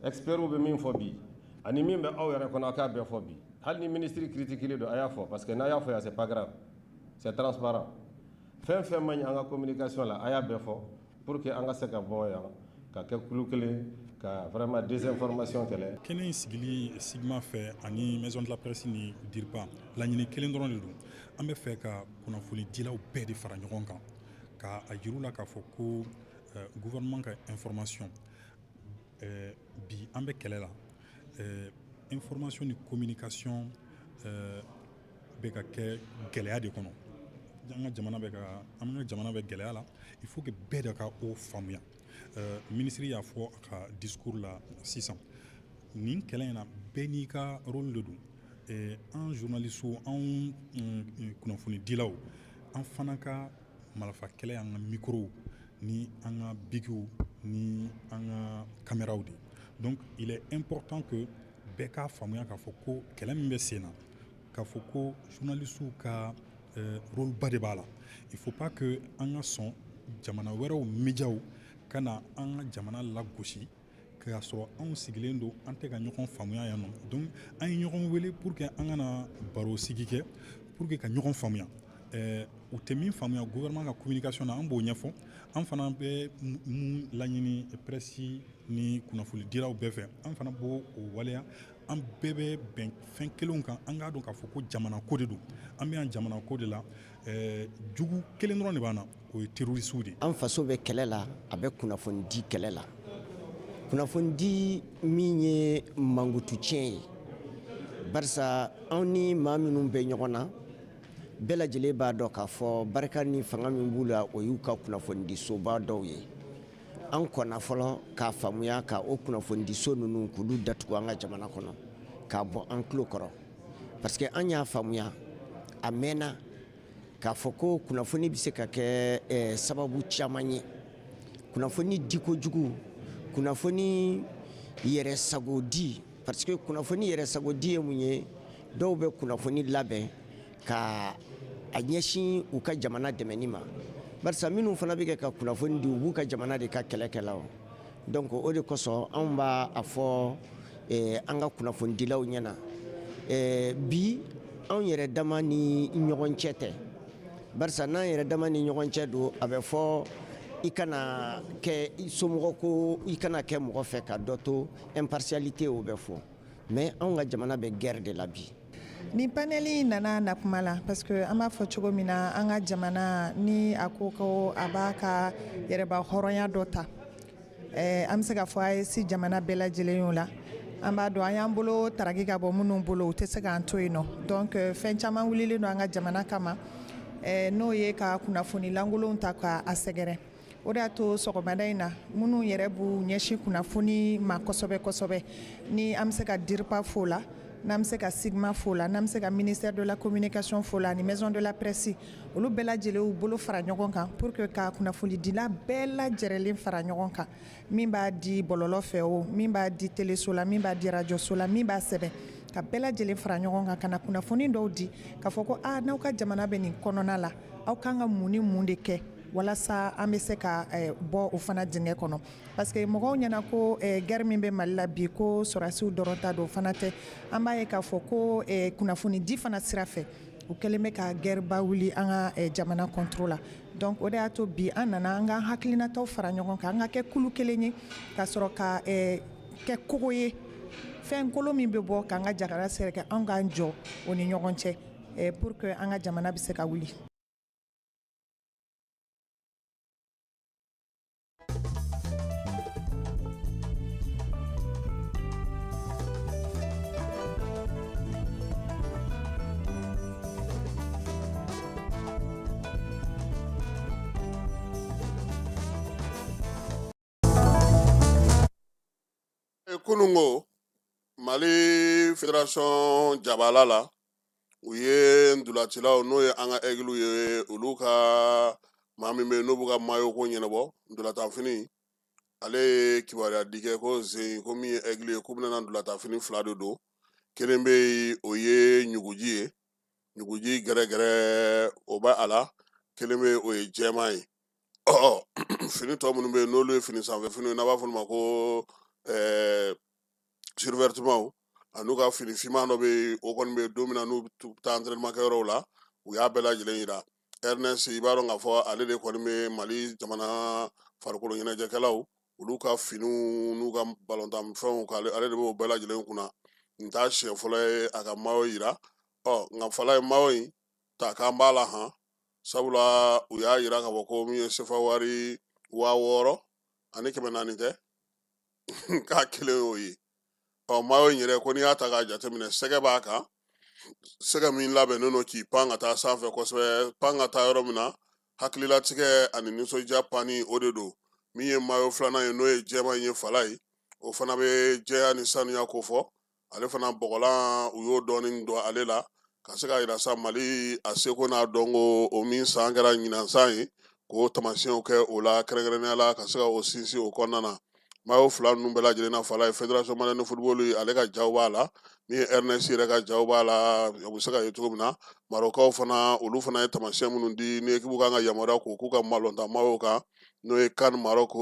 expert bɛ min fɔ bi ani min bɛ aw yɛrɛ kɔnɔ a k'a bɛɛ fɔ bi hali ni ministre critiqué don a y'a fɔ parce que n'a y'a fɔ yan c'est pas grave c'est transparent fɛn fɛn man ɲi an ka communication la a y'a bɛɛ fɔ pour que an ka se ka bɔ yan ka kɛ kulu kelen ka vraiment désinformation kɛlɛ. Kɛnɛ in sigili Sigma fɛ ani maison de la presse ni DIRPA laɲini kelen dɔrɔn de don an bɛ fɛ ka kunnafoni dilaw bɛɛ de fara ɲɔgɔn kan ka a yir'u la k'a fɔ ko gouvernement ka information bi an bɛ kɛlɛ la information ni communication bɛ ka kɛ gɛlɛya de kɔnɔ an ka jamana bɛ gɛlɛya la il faut que bɛɛ de ka o faamuya ministre y'a fɔ a ka discours la sisan nin kɛlɛ in na bɛɛ n'i ka rôle de don an journaliste an kunnafoni dilaw an fana ka malafa kɛlɛ an ka micro ni an ka bigiw ni an ka caméraw de donc il est important que bɛɛ k'a faamuya k'a fɔ ko kɛlɛ min bɛ sen na k'a fɔ ko journaliste ka rôle ba de b'a la il faut pas que an ka sɔn jamana wɛrɛw médiaw ka na an ka jamana lagosi k'a sɔrɔ anw sigilen don an tɛ ka ɲɔgɔn faamuya yan nɔ donc an ye ɲɔgɔn wele pour que an kana baro sigi kɛ pour que ka ɲɔgɔn faamuya u tɛ min faamuya gouvernement ka communication na an b'o ɲɛfɔ an fana bɛ mun laɲini presse ni kunnafoni dilaw bɛɛ fɛ an fana b'o waleya an bɛɛ bɛ bɛn fɛn kelenw kan an k'a dɔn k'a fɔ ko jamana ko de don an bɛ yan jamana ko de la jugu kelen dɔrɔn de b'an na o ye terroriste de an faso bɛ kɛlɛ la a bɛ kunnafoni di kɛlɛ la kunnafoni di min ye mankutu tiɲɛ ye barisa anw ni maa minnu bɛ ɲɔgɔn na bɛɛ lajɛlen b'a dɔn k'a fɔ barika ni fanga min b'u la o y'u ka kunnafoni di soba dɔw ye an kɔnna fɔlɔ k'a faamuya ka o kunnafoni di so ninnu k'olu datugu an ka jamana kɔnɔ k'a bɔ an tulo kɔrɔ parce que an y'a faamuya a mɛnna k'a fɔ ko kunnafoni bɛ se ka kɛ sababu caman ye kunnafoni di kojugu kunnafoni yɛrɛ sago di parce que kunnafoni yɛrɛ sago di ye mun ye dɔw bɛ kunnafoni labɛn ka a ɲɛsin u ka jamana dɛmɛni ma barisa minnu fana bɛ kɛ ka kunnafoni di u b'u ka jamana de ka kɛlɛkɛlaw donc o de kosɔn anw b'a fɔ an ka kunnafoni dilaw ɲɛna bi anw yɛrɛ dama ni ɲɔgɔn cɛ tɛ barisa n'an yɛrɛ dama ni ɲɔgɔn cɛ don a bɛ fɔ i kana kɛ somɔgɔ ko i kana kɛ mɔgɔ fɛ ka dɔ to impartialité o bɛ fɔ mais anw ka jamana bɛ guerre de la bi. Ni paneli nana na kuma la parce que an b'a fɔ cogo min na an ka jamana ni a ko ko a b'a ka yɛrɛba hɔrɔnya dɔ ta an bɛ se ka fɔ a ye si jamana bɛɛ lajɛlen y'o la an b'a dɔn an y'an bolo taraki ka bɔ minnu bolo u tɛ se k'an to yen nɔ donc fɛn caman wulilen don an ka jamana kama n'o ye ka kunnafoni lankolonw ta k'a sɛgɛrɛ o de y'a to sɔgɔmada in na minnu yɛrɛ b'u ɲɛsin kunnafoni ma kosɛbɛ kosɛbɛ ni an bɛ se ka DIRPA fo la n'an bɛ se ka Sigma fo la n'an bɛ se ka ministère de la communication fo la ani maison de la presse olu bɛɛ lajɛlen y'u bolo fara ɲɔgɔn kan pour que ka kunnafoni dila bɛɛ lajɛlen fara ɲɔgɔn kan min b'a di bɔlɔlɔ fɛ o min b'a di téléso la min b'a di radioso la min b'a sɛbɛn ka bɛɛ lajɛlen fara ɲɔgɔn kan ka na kunnafoni dɔw di k'a fɔ ko n'aw ka jamana bɛ nin kɔnɔna la aw kan ka mun ni mun de kɛ walasa an bɛ se ka bɔ o fana dingɛ kɔnɔ parce que mɔgɔw ɲɛna ko guerre min bɛ Mali la bi ko sɔrɔdasiw dɔrɔn ta don o fana tɛ an b'a ye k'a fɔ ko kunnafoni di fana sira fɛ u kɛlen bɛ ka guerre ba wuli an ka jamana contrôle la donc o de y'a to bi an nana an ka hakilinataw fara ɲɔgɔn kan an ka kɛ kulu kelen ye ka sɔrɔ ka kɛ kogo ye fɛn kolon min bɛ bɔ k'an ka jagara sɛrɛkɛ an k'an jɔ o ni ɲɔgɔn cɛ pour que an ka jamana bɛ se ka wuli. Kunungo Mali Fédération Jabala la u ye ndulatilaw n'o ye an ka aigle ye olu ka maa min bɛ yen n'o b'u ka maillot ko ɲɛnabɔ ndolatafini ale ye kibaruya di kɛ ko Zen ko min ye aigle ye k'u bɛna ndolatafini 2 de don kelen bɛ yen o ye ɲuguji ye ɲuguji gɛrɛgɛrɛ o bɛ a la kelen bɛ yen o ye jɛman ye fini tɔ minnu bɛ yen n'olu ye fini sanfɛ fini n'a b'a fɔ olu ma ko survertement anu ka fini fiman dɔ bɛ o kɔni bɛ don min na n'u bɛ taa entraînement kɛ yɔrɔw la u y'a bɛɛ lajɛlen yira Ernest i b'a dɔn k'a fɔ ale de kɔni bɛ Mali jamana farikolo ɲɛnajɛkɛlaw olu ka finiw n'u ka balontan fɛnw ale de b'o bɛɛ lajɛlen kunna n t'a siɲɛ fɔlɔ ye a ka mayo yira nka fala ye mayo in ta k'an b'a la han sabula u y'a yira k'a fɔ ko min ye sefa wari 6000 ani 400 tɛ k'a kelen y'o ye mayo in yɛrɛ ko n'i y'a ta k'a jateminɛ sɛgɛ b'a kan sɛgɛ min labɛnnen don k'i pan ka taa sanfɛ kosɛbɛ pan ka taa yɔrɔ min na hakililatigɛ ani nisɔndiya panni o de don min ye mayo filanan ye n'o ye jɛman in ye fala ye o fana bɛ jɛya ni sanuya ko fɔ ale fana bɔgɔlan u y'o dɔɔnin don ale la ka se ka yira sa Mali a seko n'a dɔnko o min san kɛra ɲinan san ye k'o tamasiyɛnw kɛ o la kɛrɛnkɛrɛnnenya la ka se ka o sinsin o kɔnɔna na mayo fila ninnu bɛɛ lajɛlen na fala ye Fédération Malienne de Football ale ka jaw b'a la min ye Ernest yɛrɛ ka jaw b'a la o bɛ se ka ye cogo min na Marocains fana olu fana ye tamasiyɛn minnu di ni équipe kan ka yamaruya k'u ka balontan mayo kan n'o ye CAN Maroc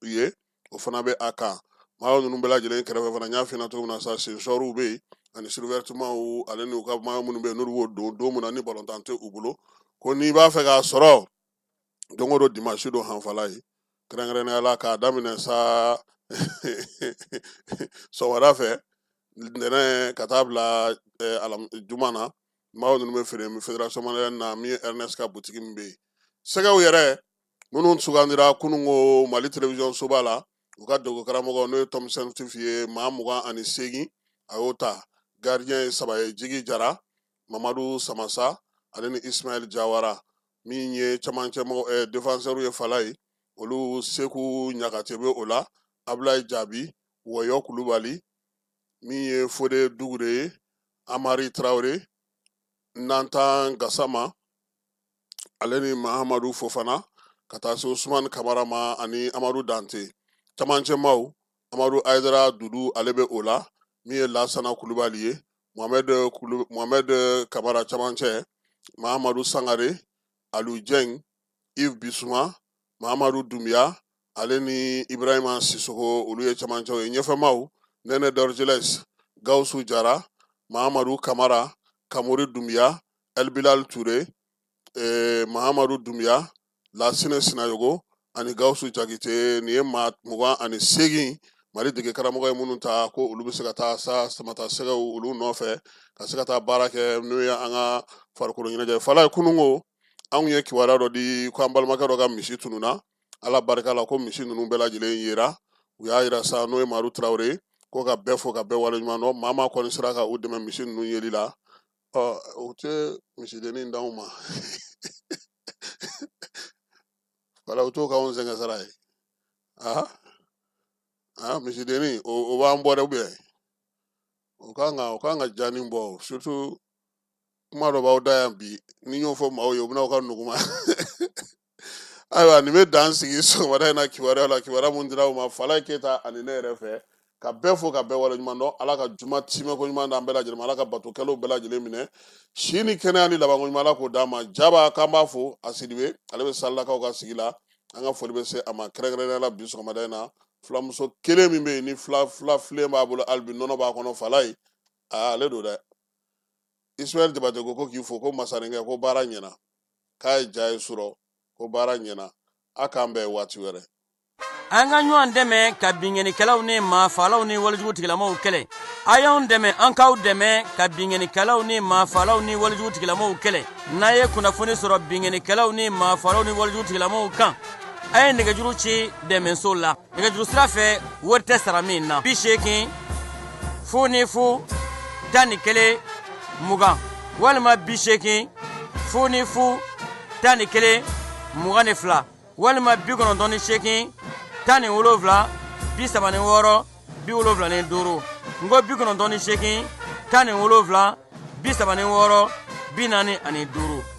ye o fana bɛ a kan mayo ninnu bɛɛ lajɛlen kɛrɛfɛ fana n y'a f'i ɲɛna cogo min na sa sensɔriw bɛ yen ani survêtements ale n'u ka mayo minnu bɛ yen n'olu b'o don min na ni balontan tɛ u bolo ko n'i b'a fɛ k'a sɔrɔ don o don dimanche don hanfala ye kɛrɛnkɛrɛnnenya la k'a daminɛ sa sɔgɔmada fɛ ntɛnɛn ka taa bila juma na mayo ninnu bɛ feere Fédération Malienne na min ye Ernest ka butiki min bɛ yen sɛgɛw yɛrɛ minnu sugandira kununko Mali télévision soba la u ka dogo karamɔgɔ n'o ye Thompson Tifi ye maa 28 a y'o ta gardien ye 3 ye Jigi Jara Mamadu Samasa ale ni Ismaël Jawara min ye camancɛ défenseur ye fala ye olu Seku Ɲagate bɛ o la Ablaye Jabi Wɔyɔ Kulubali min ye Fode Dugure ye Amari Traoré Nantan Gassama ale ni Mahamadu Fofana ka taa se Usman Kamara ma ani Amadu Dante camancɛ maaw Amadu Aydara Dudu ale bɛ o la min ye Lasana Kulubali ye Mohamed Kamara camancɛ Mahamadu Sangare Aliou Dieng Yves Bissouma Mahamadu Doumbia ale ni Ibrahima Sissoko olu ye camancɛw ye ɲɛfɛmaw Nene Dorjeles Gawusu Jara Mahamadu Kamara Kamori Doumbia El Bilal Touré Mahamadu Doumbia Lasine Sinayogo ani Gawusu Jagite ni ye maa 28 Mali dege karamɔgɔ ye minnu ta ko olu bɛ se ka taa samata sɛgɛw olu nɔfɛ ka se ka taa baara kɛ n'o ye an ka farikolo ɲɛnajɛ fala ye kununko anw ye kibaruya dɔ di ko an balimakɛ dɔ ka misi tununna ala barika la ko misi ninnu bɛɛ lajɛlen yera u y'a yira sa n'o ye Madu Traoré ko ka bɛɛ fo ka bɛɛ waleɲuman dɔn maa maa kɔni sera ka u dɛmɛ misi ninnu yeli la o tɛ misidennin d'anw ma wala o t'o k'anw sɛgɛn sara ye misidennin o b'an bɔ dɛ ubiyɛn o kan ka jaanin bɔ surtout kuma dɔ b'aw da yan bi ni y'o fɔ maaw ye u bɛna'aw ka nuguma ayiwa nin bɛ dan sigi sɔgɔmada in na kibaruya la kibaruya mun dira u ma Falaye Keyita ani ne yɛrɛ fɛ ka bɛɛ fo ka bɛɛ waleɲuman dɔn ala ka juma timɛ ko ɲuman d'an bɛɛ lajɛlen ma ala ka batokɛlaw bɛɛ lajɛlen minɛ si ni kɛnɛya ni laban ko ɲuman ala k'o d'an ma jaba k'an b'a fo a Sidibe ale bɛ Salilakaw ka sigi la an ka foli bɛ se a ma kɛrɛnkɛrɛnnenya la bi sɔgɔmada in na filamuso kelen min bɛ yen ni fila filen b'a bolo hali bi nɔnɔ b'a kɔnɔ Falaye ale don dɛ Ismaël Jabate ko k'i fo ko masarenkɛ ko baara ɲɛna k'a ye ja ye sɔrɔ ko baara ɲɛna a k'an bɛɛ waati wɛrɛ an ka ɲɔgɔn dɛmɛ ka binkɛnikɛlaw ni maafalaw ni walijugu tigilamaw kɛlɛ a y'anw dɛmɛ an k'aw dɛmɛ ka binkɛnikɛlaw ni maafalaw ni walijugu tigilamaw kɛlɛ n'a ye kunnafoni sɔrɔ binkɛnikɛlaw ni maafalaw ni walijugu tigilamaw kan a ye nɛgɛjuru ci dɛmɛso la nɛgɛjuru sira fɛ wari tɛ sara min na 80 00 11 20 walima 80 00 11 22 walima 98 17 36 75 ngo 98 17 36 45